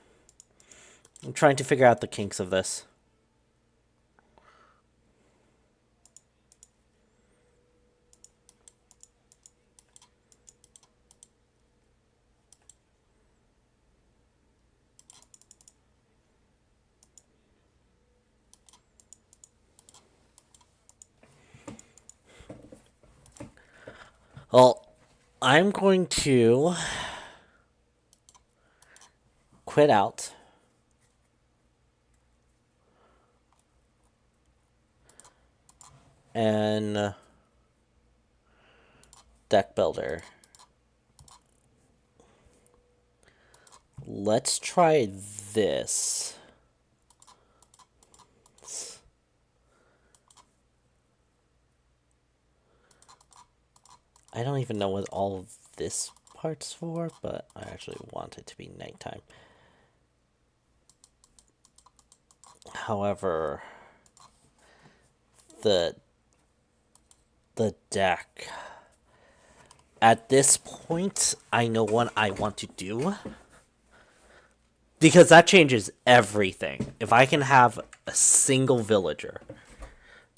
trying to figure out the kinks of this. Well, I'm going to quit out. And deck builder. Let's try this. I don't even know what all of this part's for, but I actually want it to be nighttime. However, the deck. At this point, I know what I want to do. Because that changes everything. If I can have a single villager.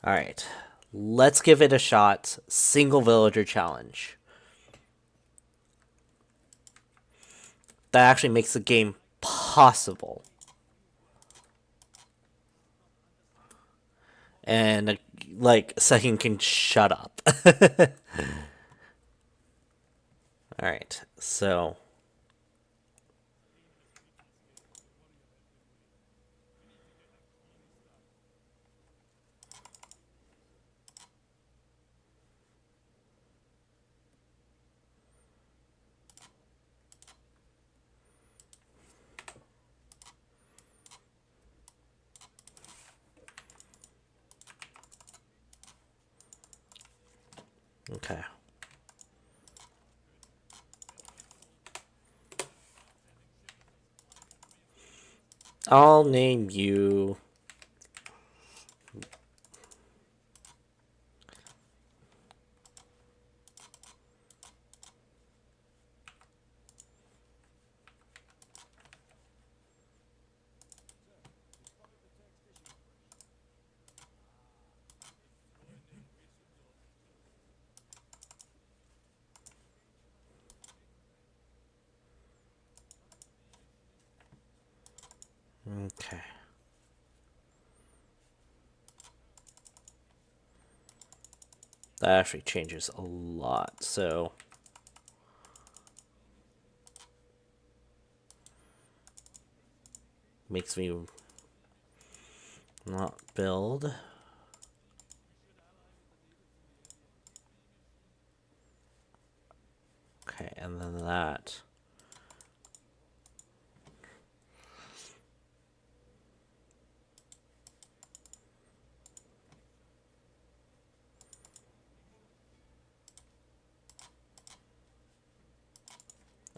Alright. Let's give it a shot. Single villager challenge. That actually makes the game possible. And, like, second can shut up. Alright, so... Okay. I'll name you... Okay. That actually changes a lot, so... Makes me not build. Okay, and then that.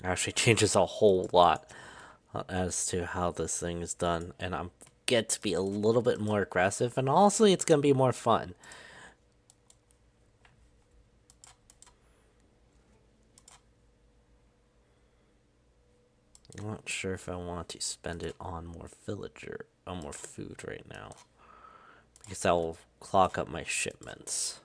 Actually changes a whole lot as to how this thing is done, and I'm get to be a little bit more aggressive, and also it's gonna be more fun. I'm not sure if I want to spend it on more more food right now, because that will clog up my shipments.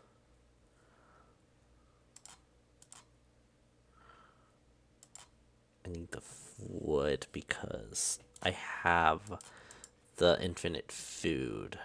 I need the wood because I have the infinite food.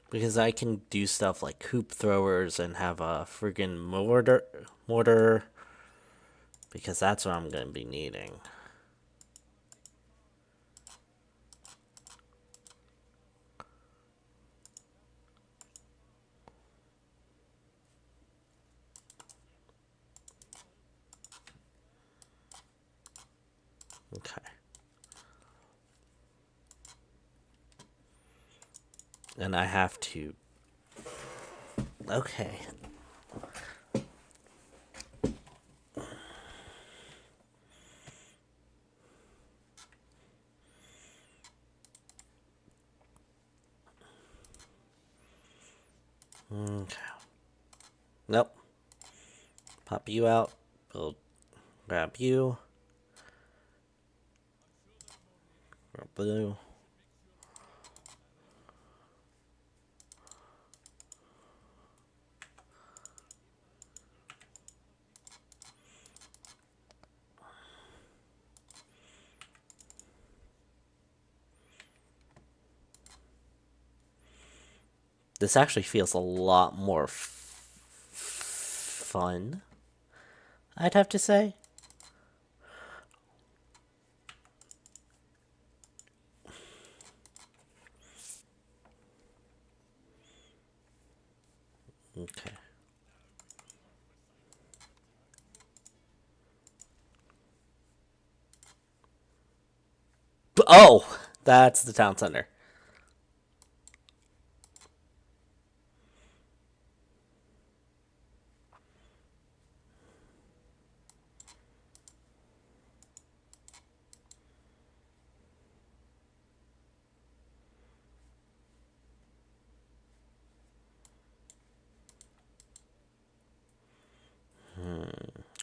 Because I can do stuff like hoop throwers and have a friggin' mortar, because that's what I'm gonna be needing. Okay. And I have to... Okay. Okay. Nope. Pop you out. Build. Grab you. Grab blue. This actually feels a lot more fun, I'd have to say. Okay. Oh! That's the town center.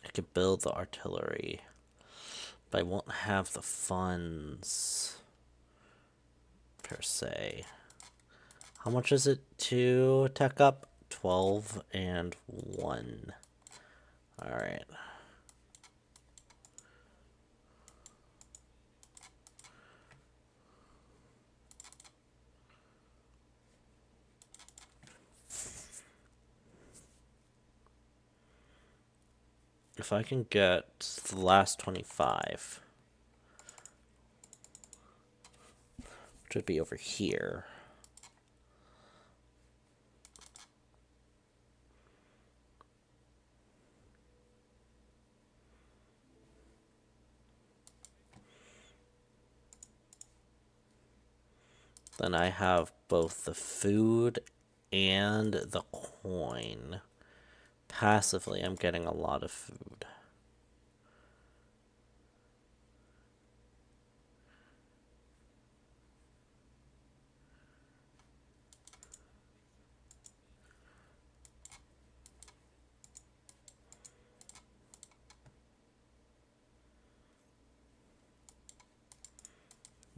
I could build the artillery, but I won't have the funds, per se. How much is it to tech up? 12 and 1. Alright. If I can get the last 25, which would be over here. Then I have both the food and the coin. Passively, I'm getting a lot of food.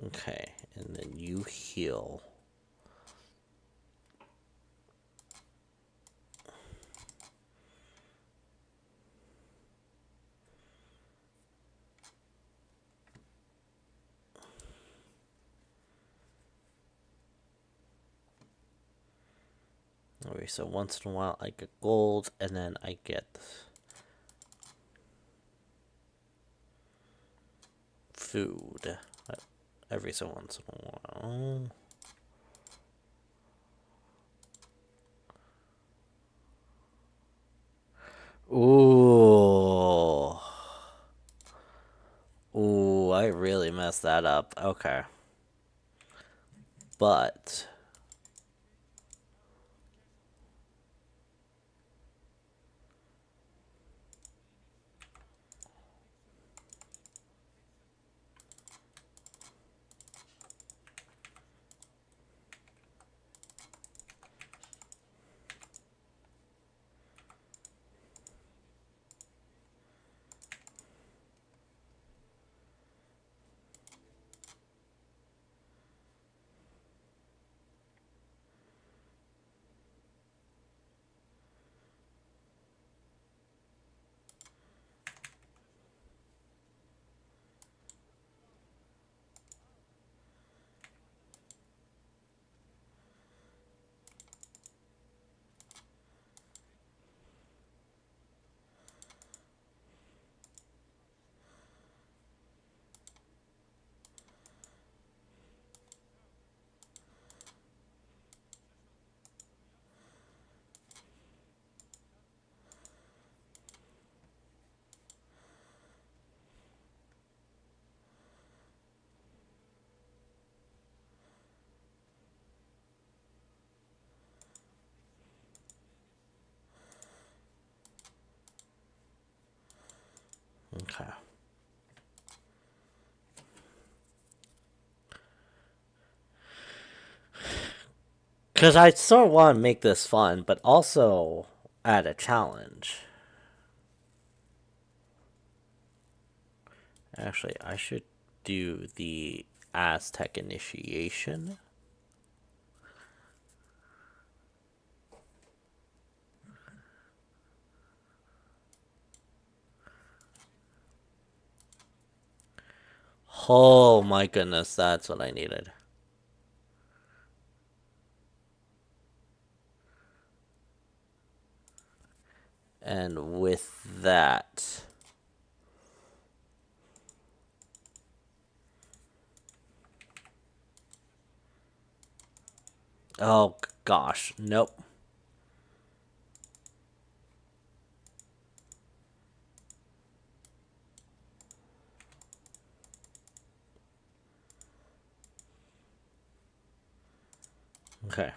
Okay, and then you heal. Okay, so once in a while I get gold, and then I get food every so once in a while. Ooh. Ooh, I really messed that up. Okay. But okay. Because I sort of want to make this fun, but also add a challenge. Actually, I should do the Aztec initiation. Oh my goodness, that's what I needed. And with that, oh gosh, nope. Okay.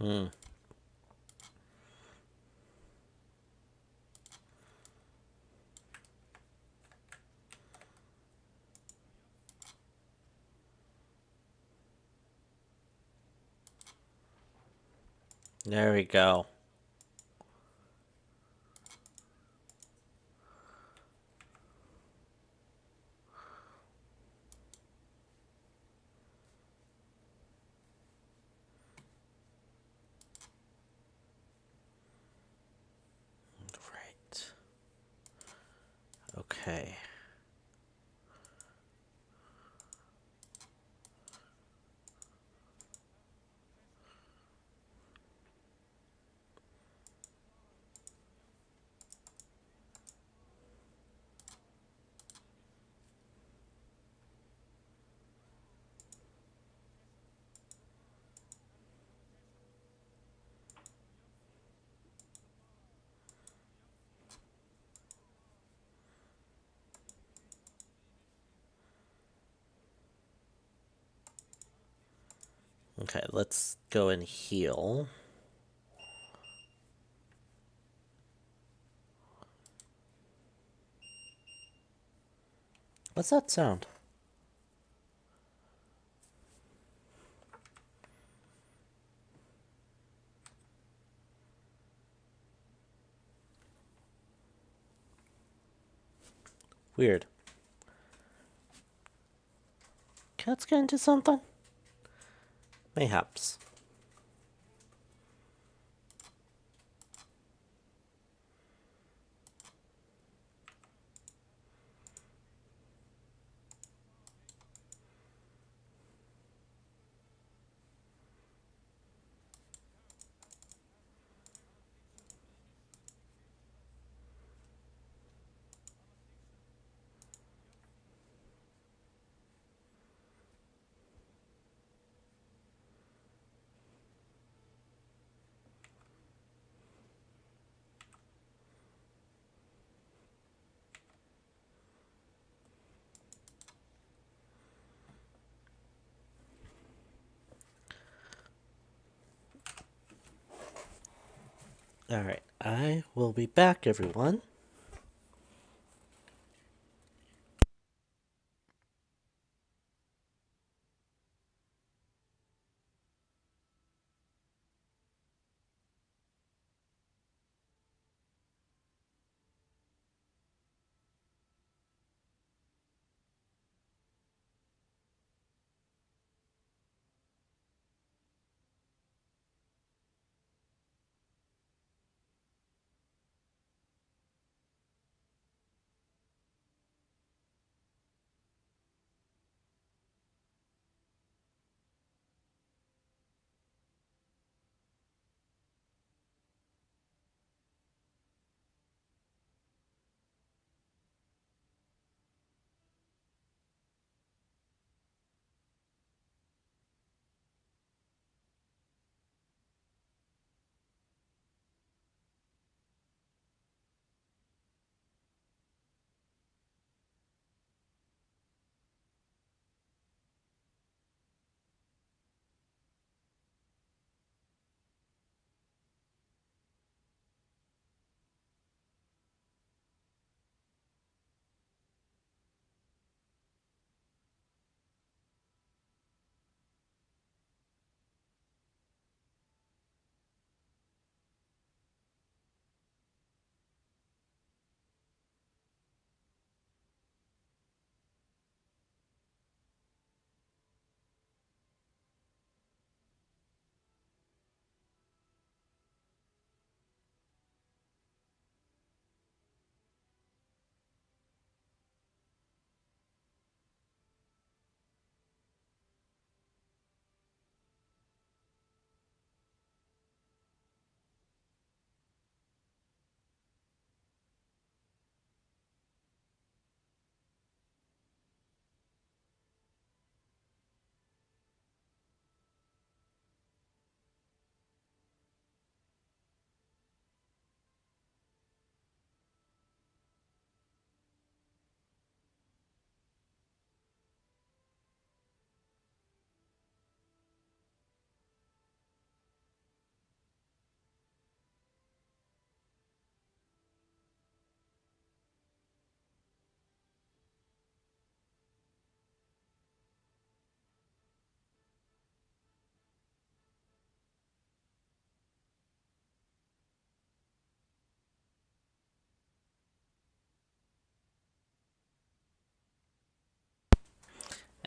Hmm. There we go. Right. Okay. Okay, let's go and heal. What's that sound? Weird. Let's get into something? Mayhaps. Alright, I will be back, everyone.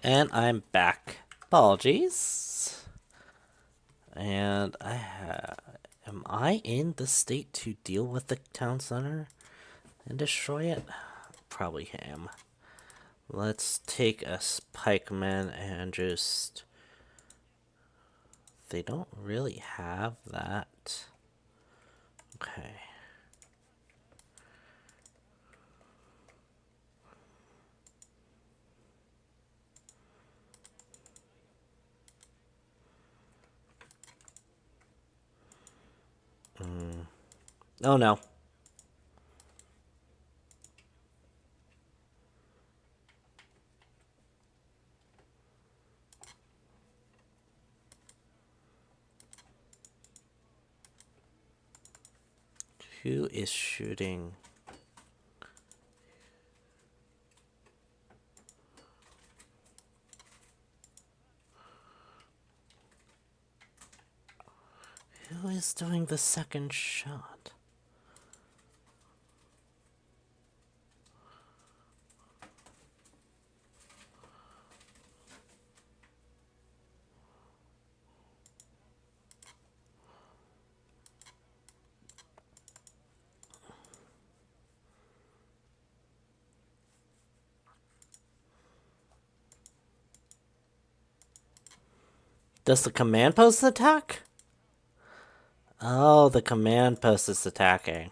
And I'm back. Apologies. And am I in the state to deal with the town center and destroy it? Probably am. Let's take a pikeman and just... They don't really have that. Okay. Oh no. Who is shooting? Who is doing the second shot? Does the command post attack? Oh, the command post is attacking.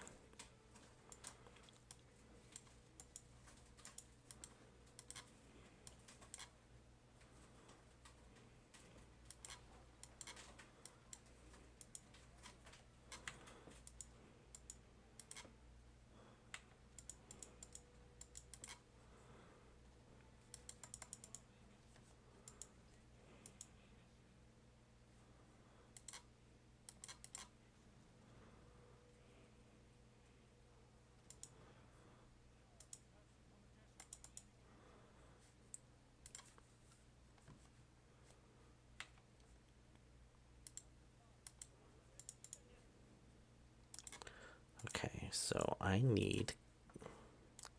Okay, so I need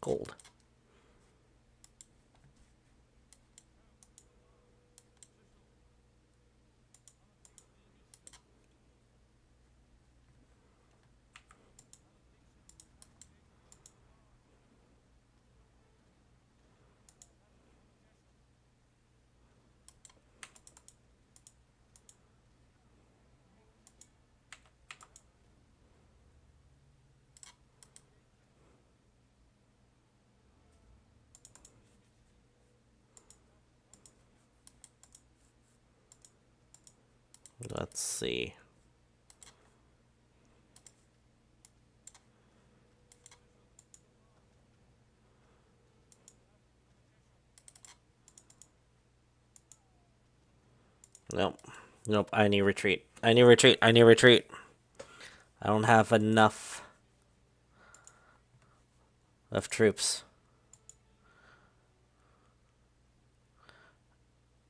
gold. Let's see. Nope. Nope, I need retreat. I need retreat. I need retreat. I don't have enough of troops.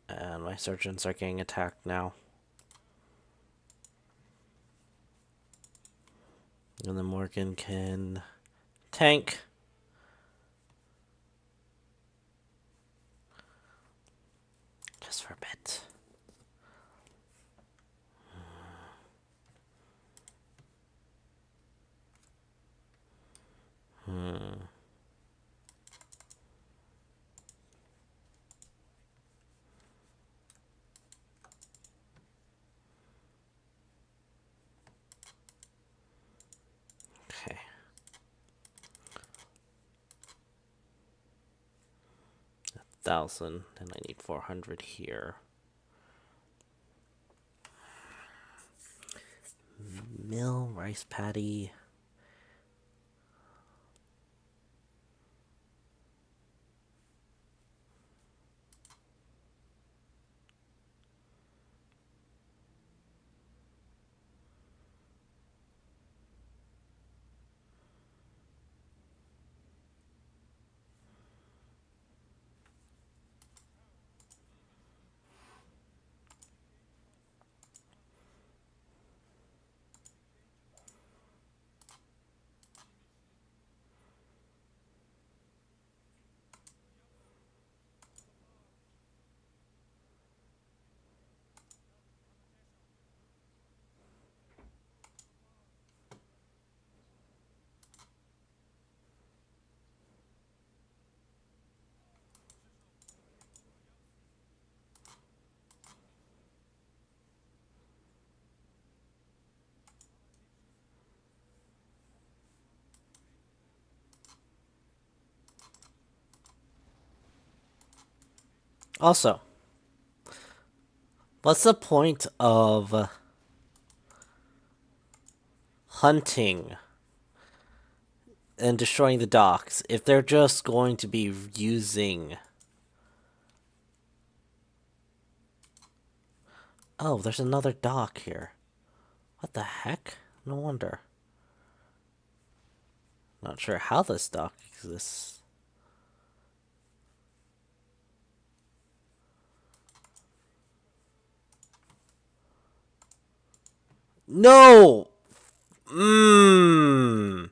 And my surgeons are getting attacked now. And then Morgan can tank. Just for a bit. Okay. $1,000, and I need 400 here. Mill, rice paddy. Also, what's the point of hunting and destroying the docks if they're just going to be using... Oh, there's another dock here. What the heck? No wonder. Not sure how this dock exists. No! Mmm.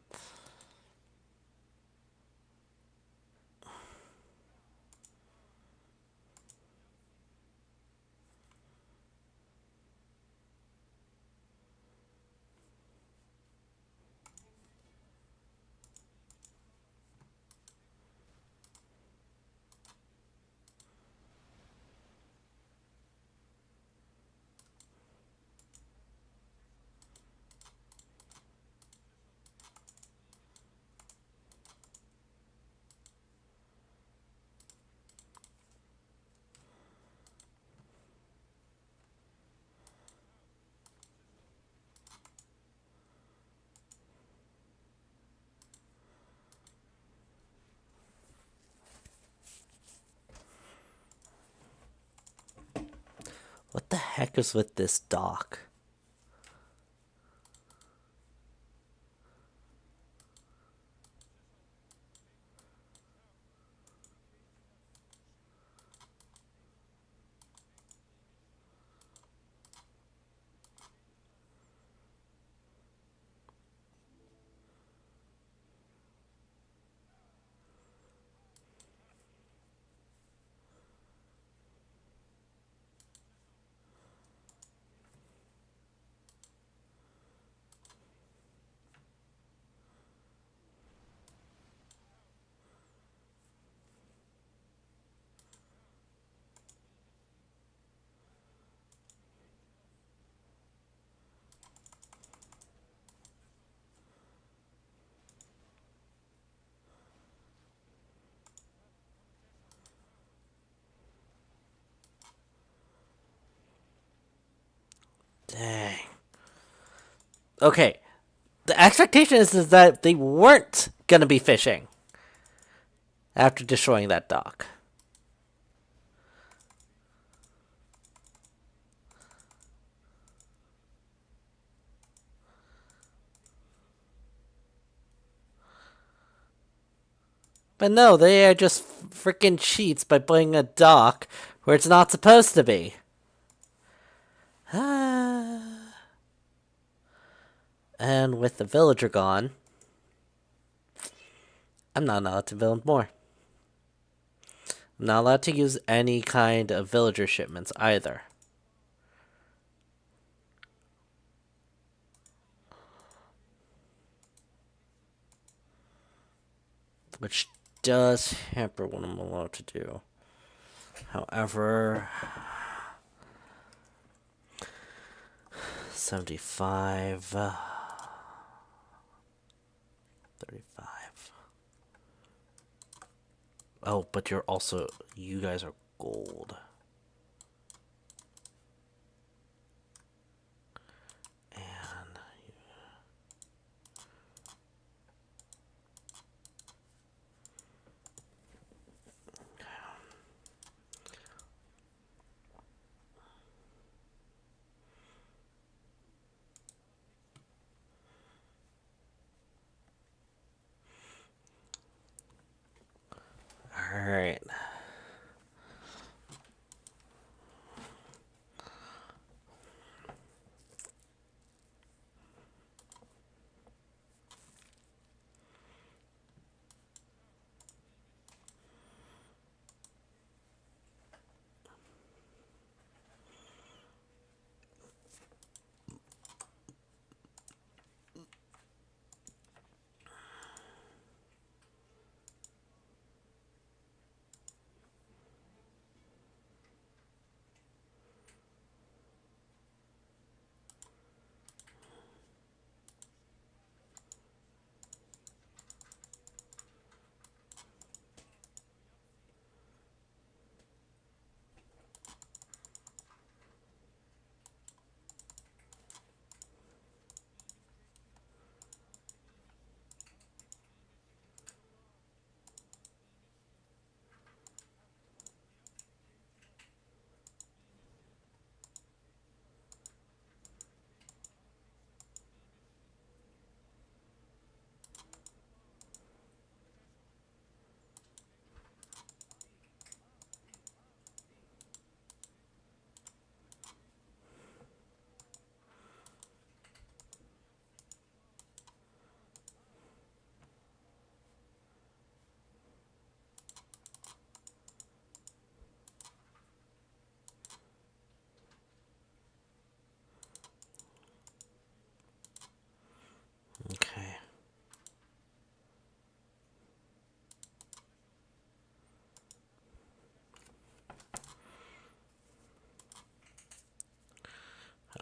What the heck is with this dock? Dang. Okay. The expectation is that they weren't gonna be fishing after destroying that dock. But no, they are just freaking cheats by putting a dock where it's not supposed to be. And with the villager gone, I'm not allowed to build more. I'm not allowed to use any kind of villager shipments either. Which does hamper what I'm allowed to do. However, 75, 35. Oh, but you're also, you guys are gold. And all right.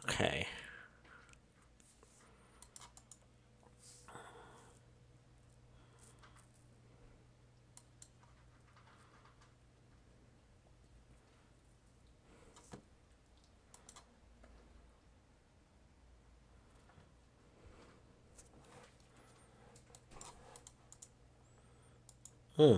Okay. Hmm.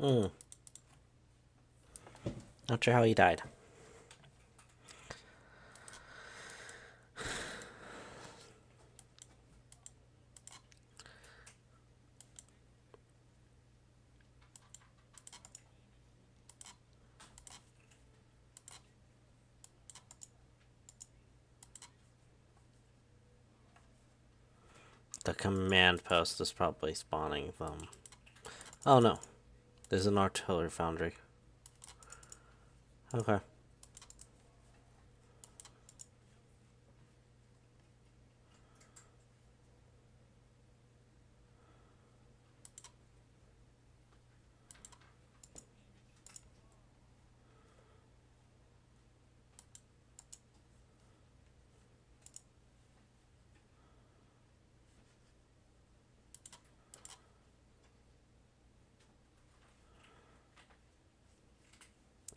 Hmm. Not sure how he died. The command post is probably spawning them. Oh no. There's an artillery foundry. Okay.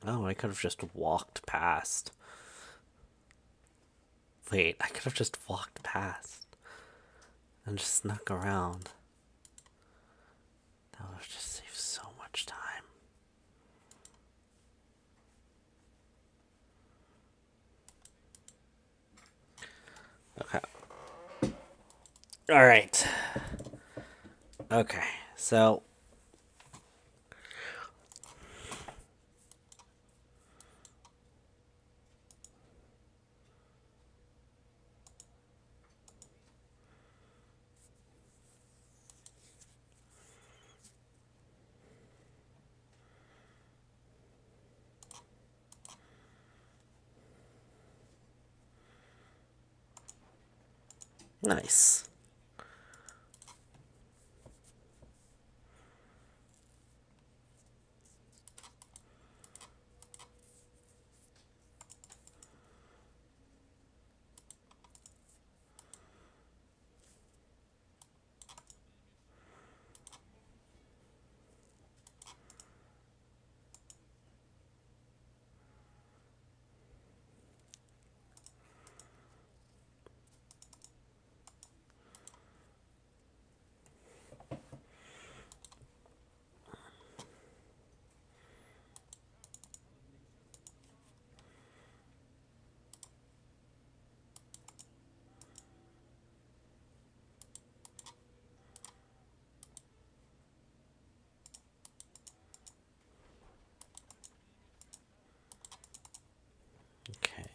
Oh, I could have just walked past. Wait, I could have just walked past and just snuck around. That would have just saved so much time. Okay. Alright. Okay, so. Nice.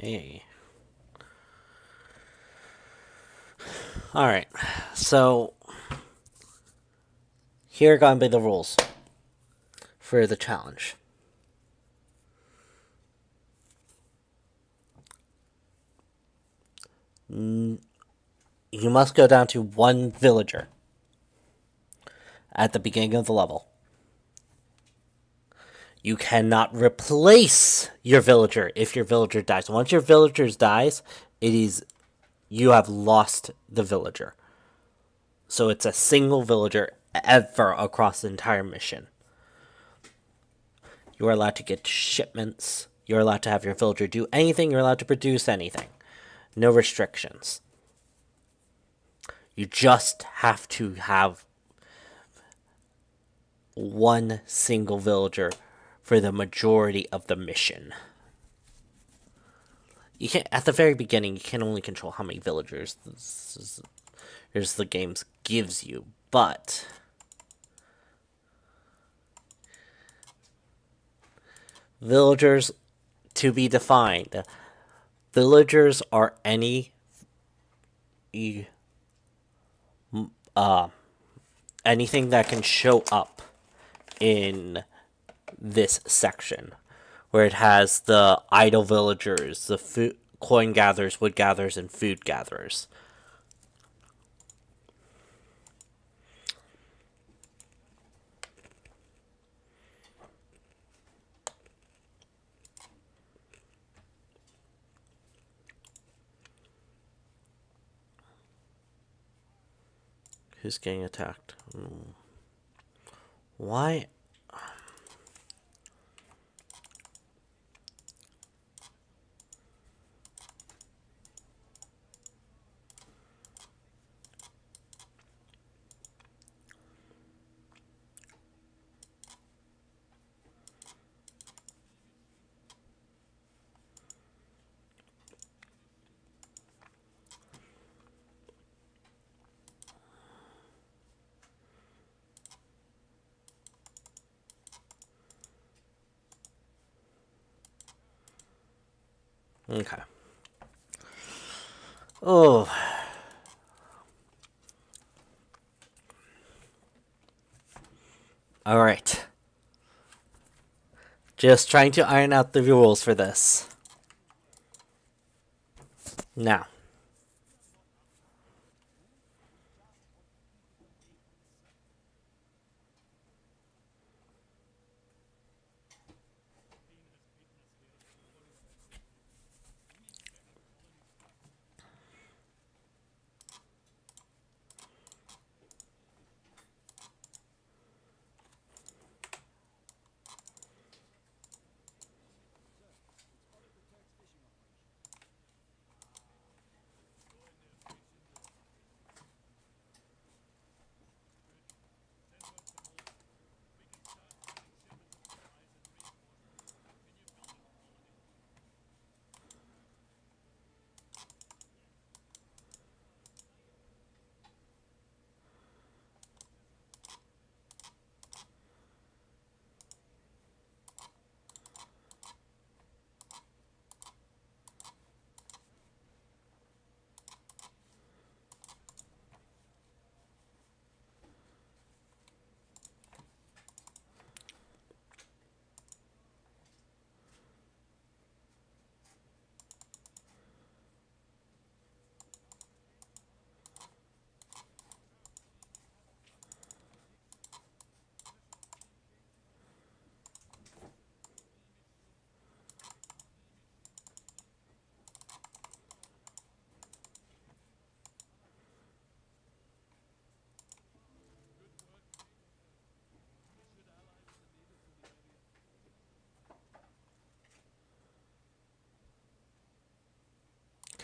Okay. Alright, so. Here are gonna be the rules for the challenge. You must go down to one villager at the beginning of the level. You cannot replace your villager if your villager dies. Once your villager dies, it is you have lost the villager. So it's a single villager ever across the entire mission. You are allowed to get shipments. You're allowed to have your villager do anything. You're allowed to produce anything. No restrictions. You just have to have one single villager for the majority of the mission. You can't, at the very beginning, you can only control how many villagers the game gives you, but villagers to be defined. Villagers are anything that can show up in this section, where it has the idle villagers, the food coin gatherers, wood gatherers, and food gatherers. Who's getting attacked? Why? Okay. Oh. Alright. Just trying to iron out the rules for this. Now.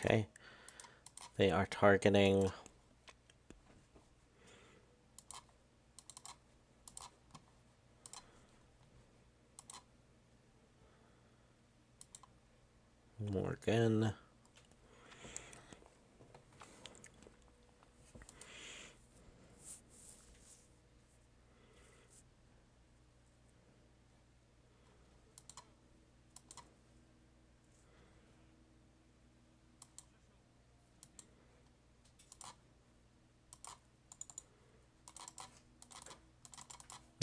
Okay. They are targeting Morgan.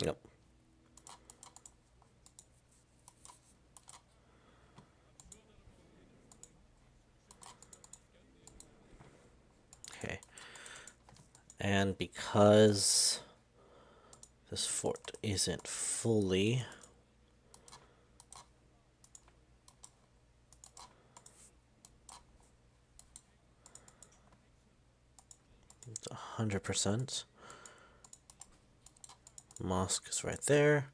Yep. Okay. And because this fort isn't fully it's 100%. Mosque is right there.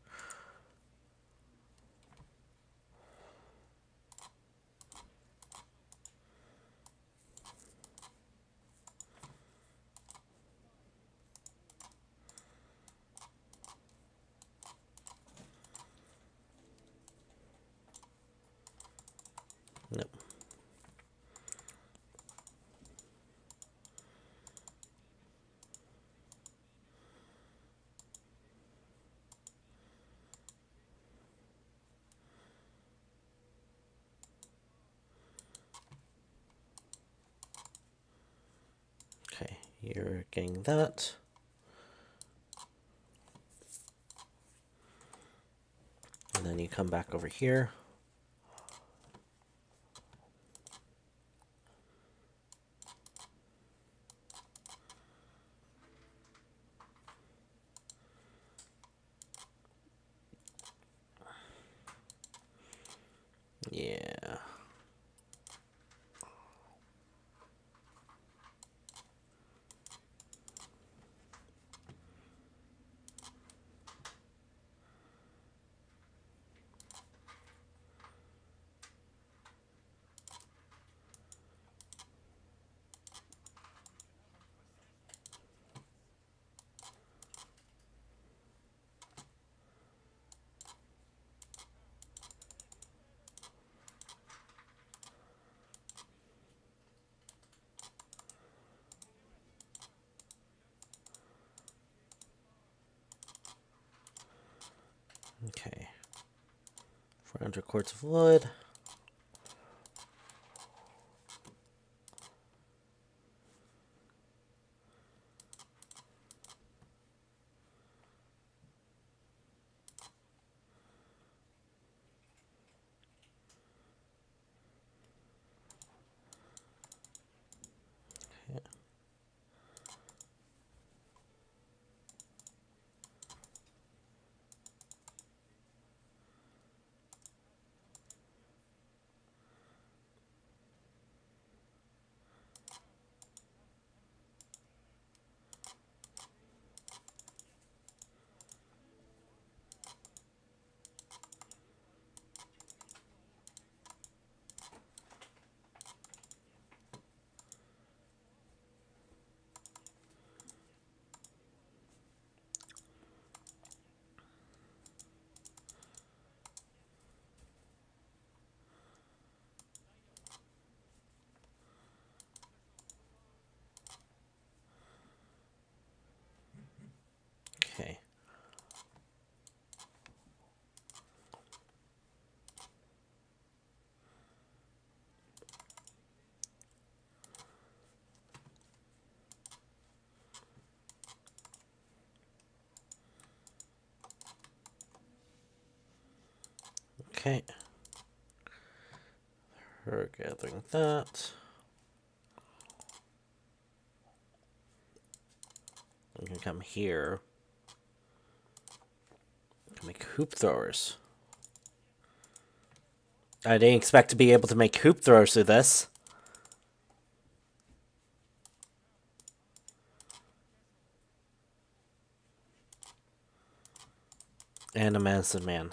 Nope. Okay, you're getting that. And then you come back over here. Yeah. Okay. 400 quarts of wood. Okay. Okay. We're gathering that. We can come here. Can make hoop throwers. I didn't expect to be able to make hoop throwers through this. And a medicine man.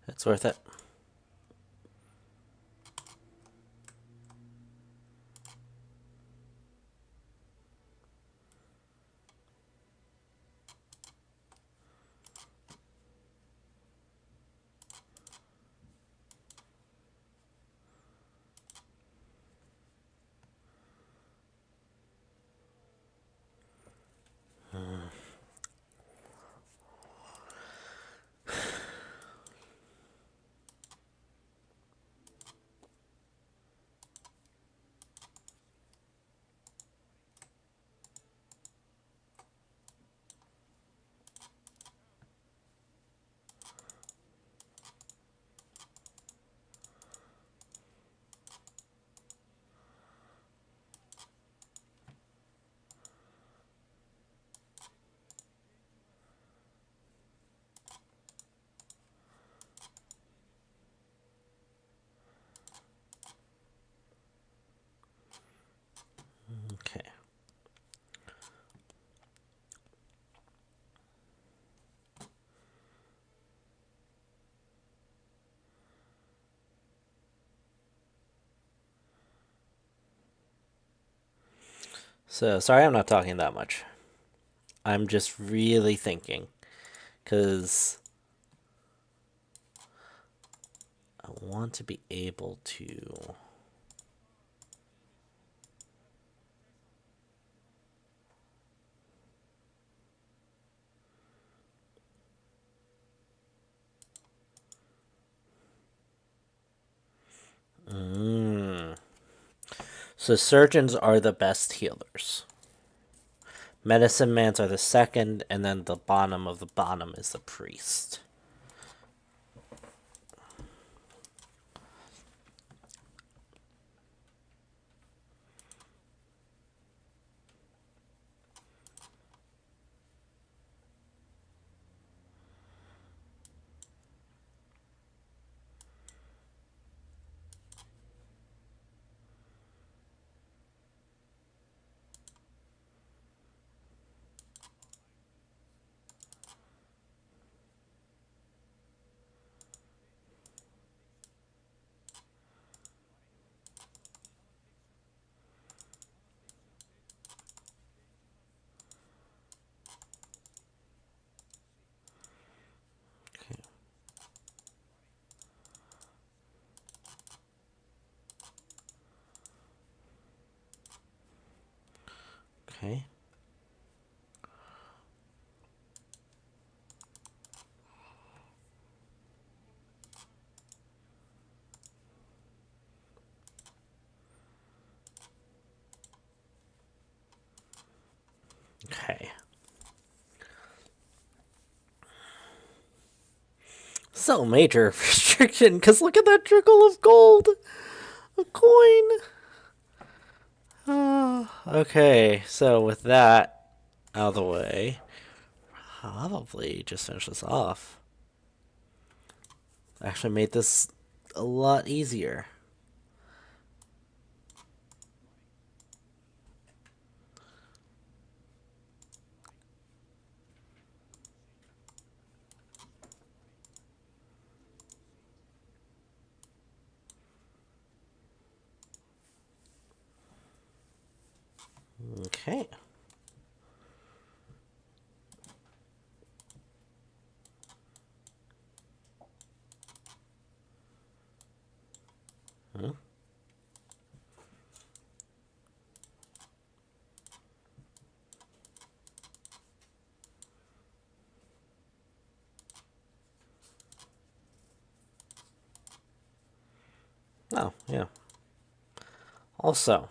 It's worth it. Okay. So, sorry I'm not talking that much. I'm just really thinking. Because I want to be able to... So surgeons are the best healers. Medicine mans are the second, and then the bottom of the bottom is the priest. Okay. Okay. So major restriction, because look at that trickle of gold! A coin! Okay, so with that out of the way, probably just finish this off. Actually made this a lot easier. Okay. Oh, yeah. Also,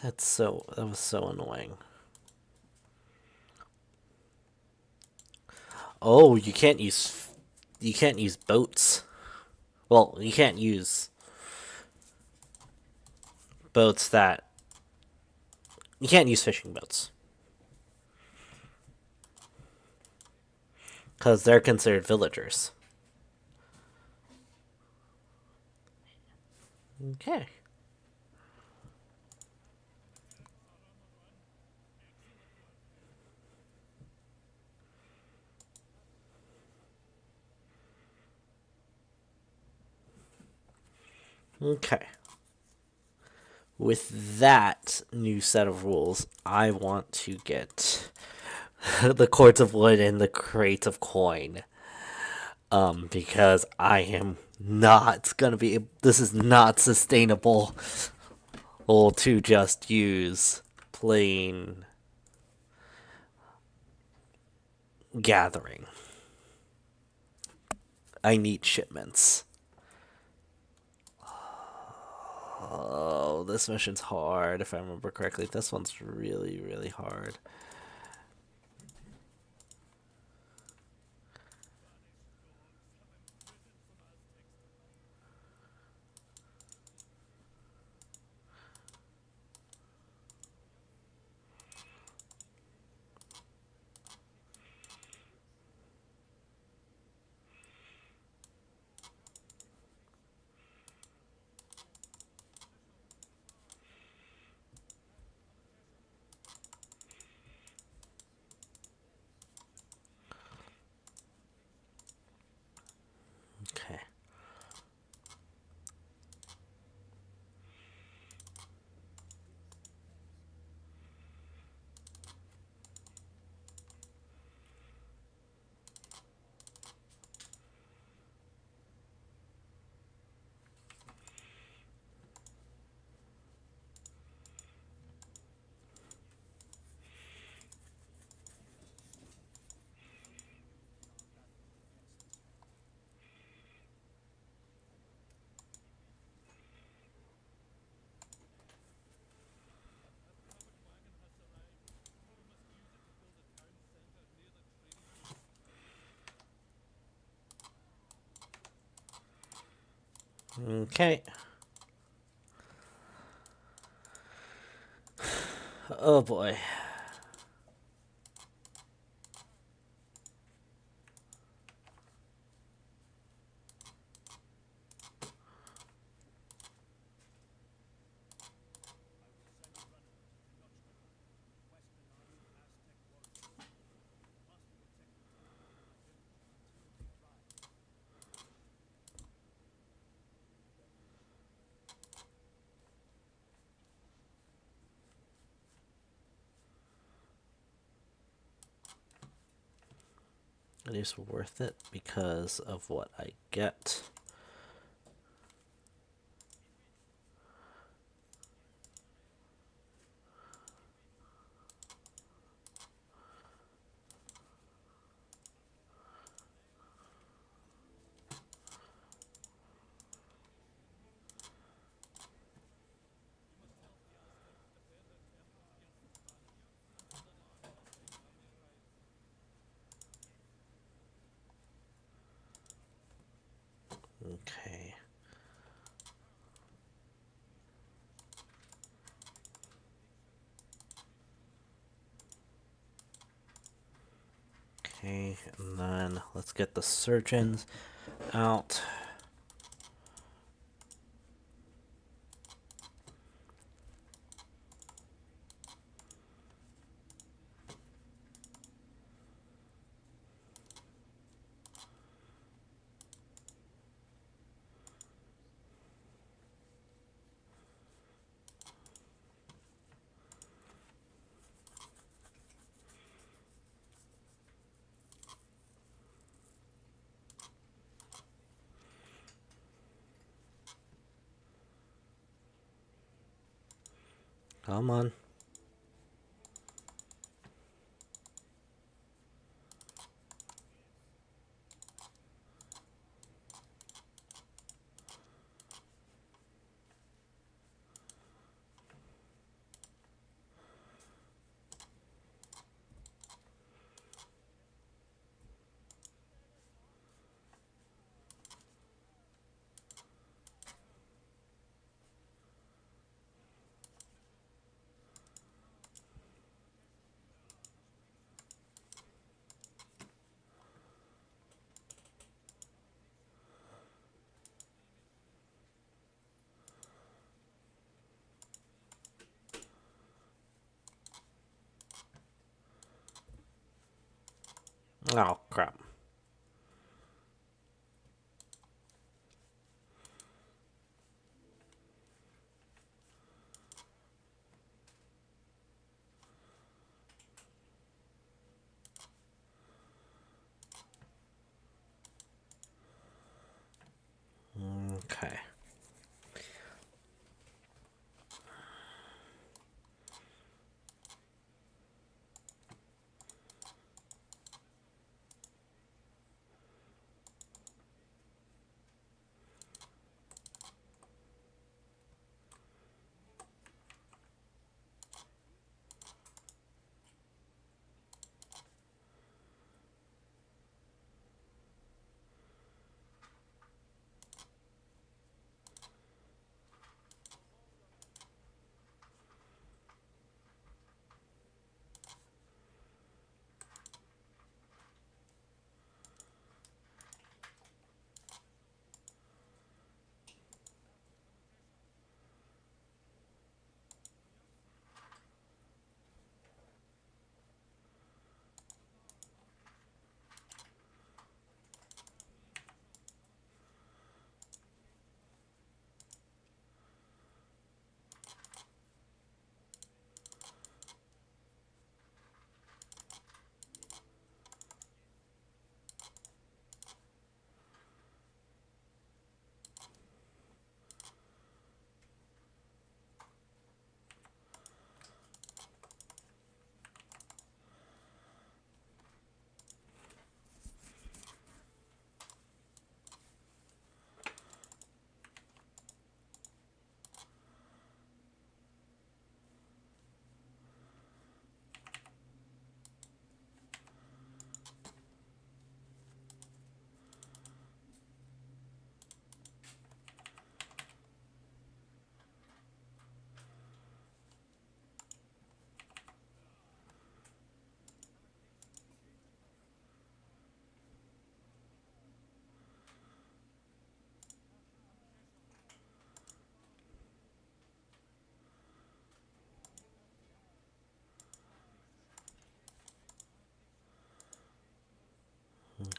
that was so annoying. Oh, you can't use boats. Well, you can't use boats that you can't use fishing boats because they're considered villagers. Okay. Okay. With that new set of rules, I want to get the Courts of Wood and the Crates of Coin. Because I am not gonna be. This is not sustainable. Or to just use plain gathering. I need shipments. Oh, this mission's hard if I remember correctly. This one's really, really hard. Okay. Okay. Oh boy. It is worth it because of what I get. Okay. Okay, and then let's get the surgeons out. Come on. Oh, crap.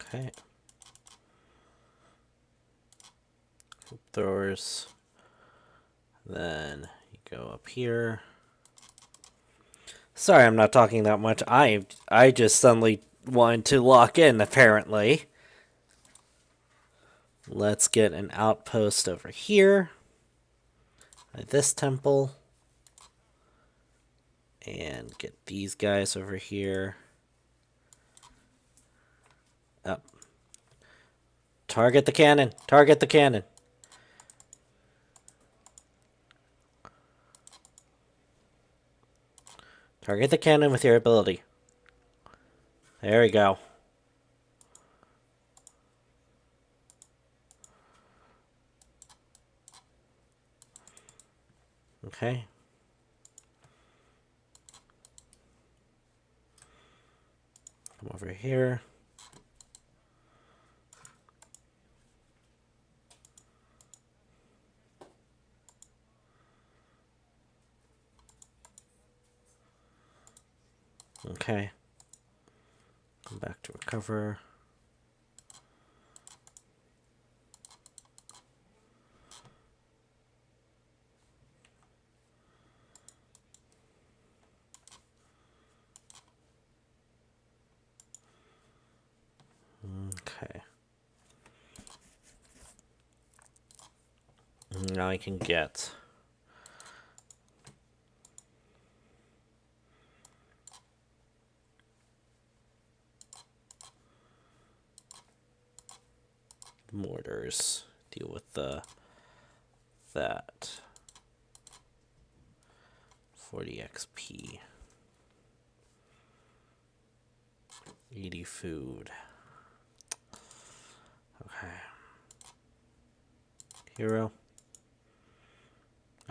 Okay. Hoop throwers. Then you go up here. Sorry, I'm not talking that much. I just suddenly wanted to lock in, apparently. Let's get an outpost over here. At this temple. And get these guys over here. Up. Target the cannon. Target the cannon. Target the cannon with your ability. There we go. Okay. Come over here. Okay. Come back to recover. Okay. Now I can get mortars. Deal with that 40 XP. 80 food. Okay. Hero.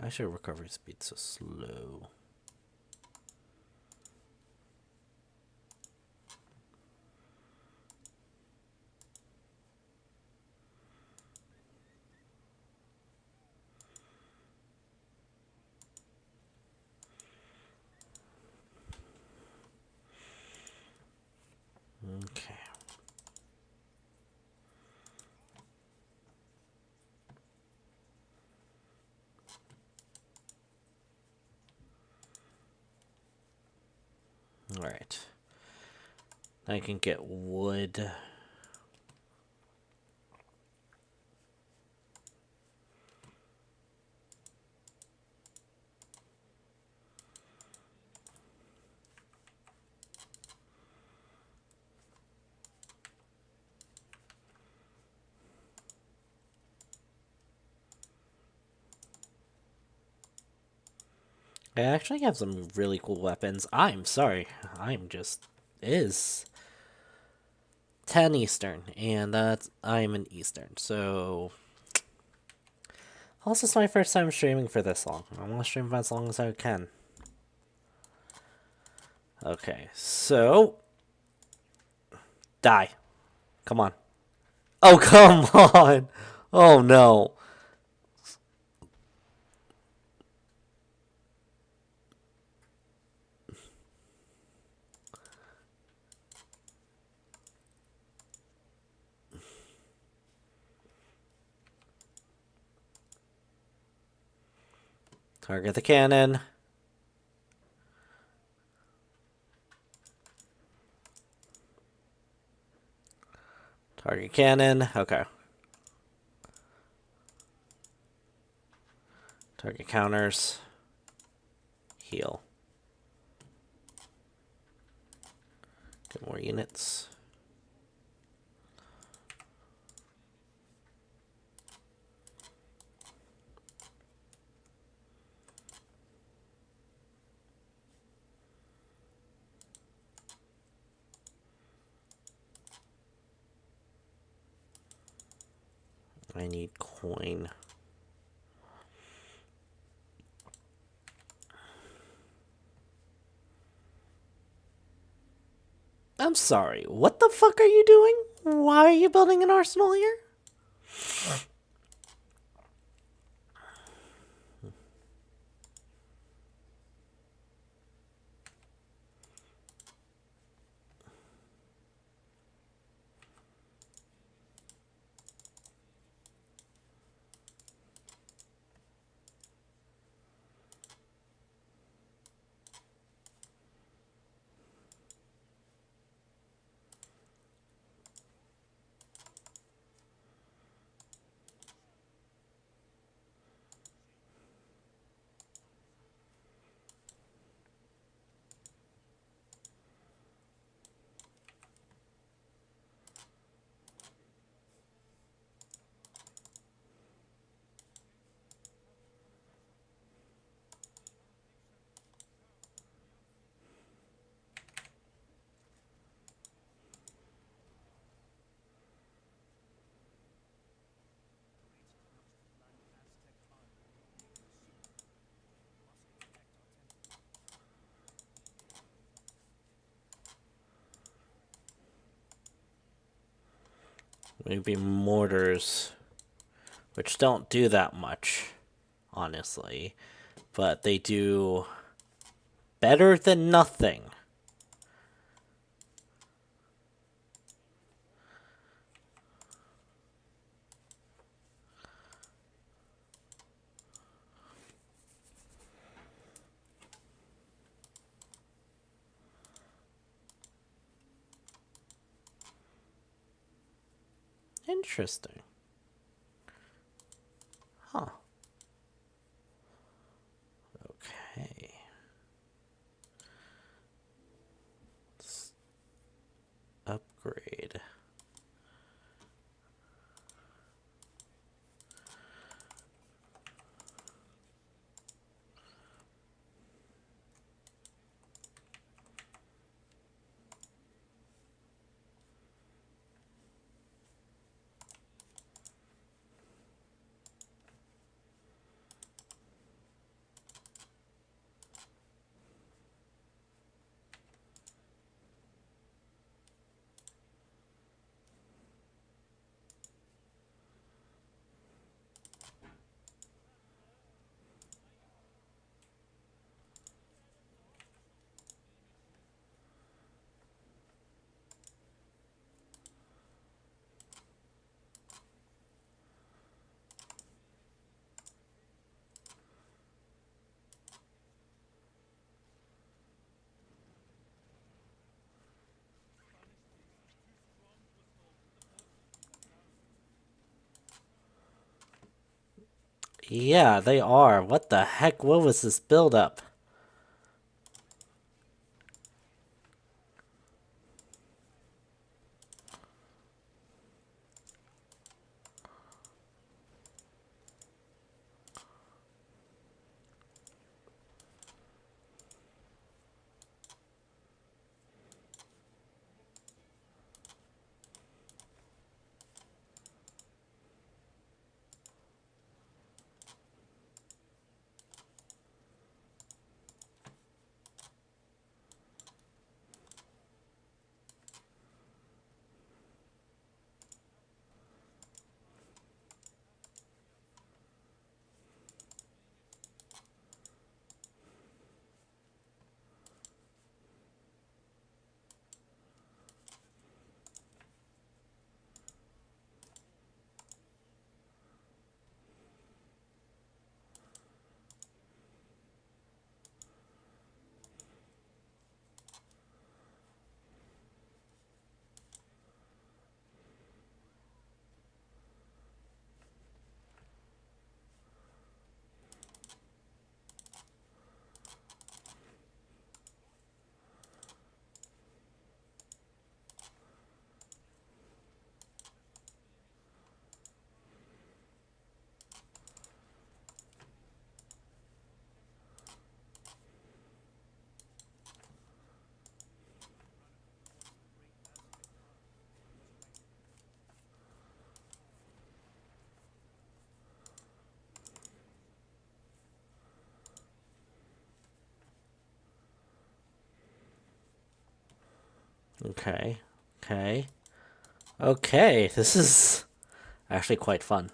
I should recovery speed so slow. Okay. All right. I can get wood. I actually have some really cool weapons. I'm sorry. I'm just is 10 Eastern, and I'm an Eastern, so also it's my first time streaming for this long. I want to stream for as long as I can. Okay, so die. Come on. Oh, come on. Oh no. Target the cannon. Target cannon. Okay. Target counters. Heal. Get more units. I need coin. I'm sorry, what the fuck are you doing? Why are you building an arsenal here? Maybe mortars, which don't do that much, honestly, but they do better than nothing. Interesting. Huh. Okay. Let's upgrade. Yeah, they are. What the heck? What was this build-up? Okay. Okay. Okay, this is actually quite fun.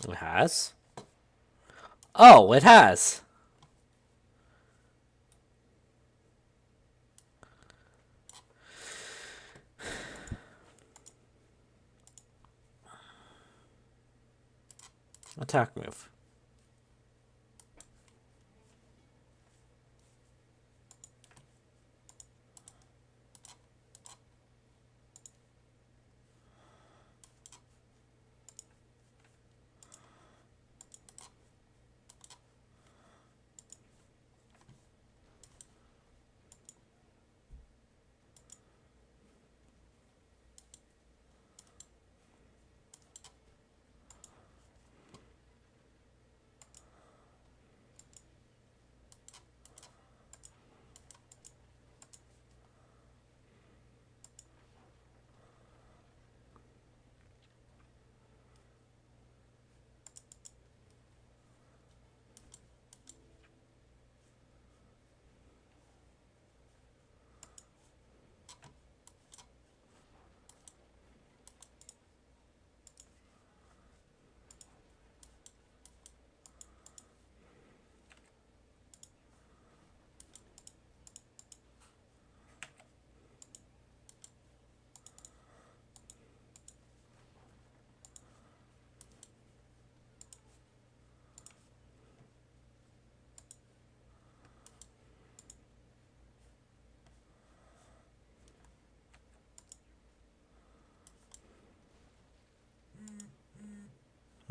It has? Oh, it has! Attack move.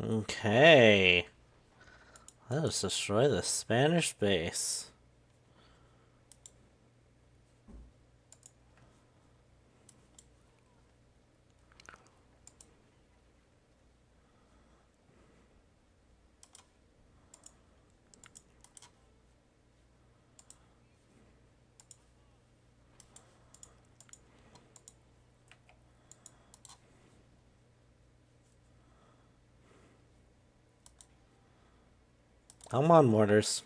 Okay. Let us destroy the Spanish base. Come on, mortars.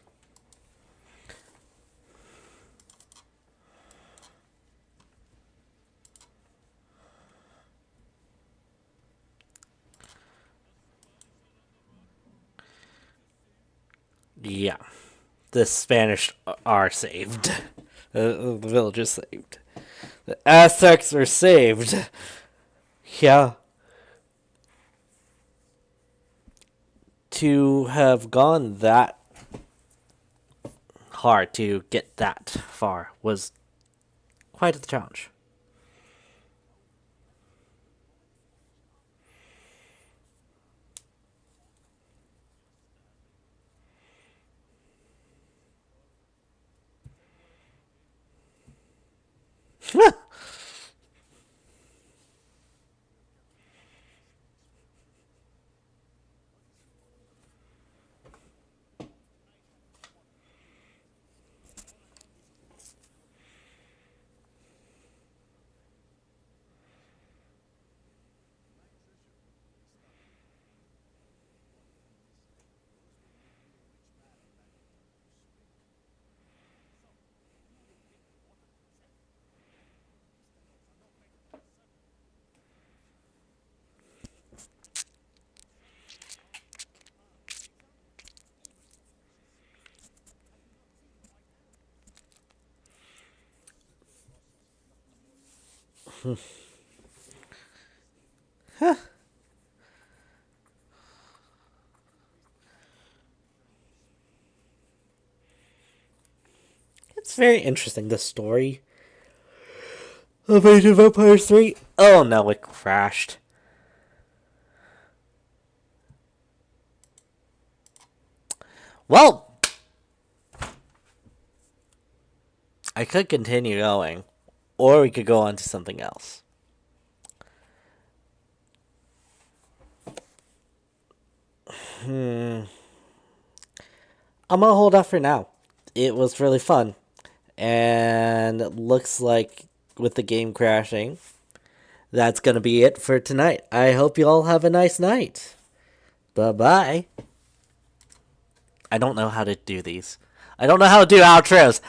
Yeah. The Spanish are saved. The village is saved. The Aztecs are saved. Yeah. To have gone that hard to get that far was quite a challenge. It's very interesting, the story of Age of Empires 3. Oh no, it crashed. Well, I could continue going, or we could go on to something else. I'm gonna hold off for now. It was really fun. And it looks like with the game crashing, that's gonna be it for tonight. I hope you all have a nice night. Bye-bye. I don't know how to do these. I don't know how to do outros.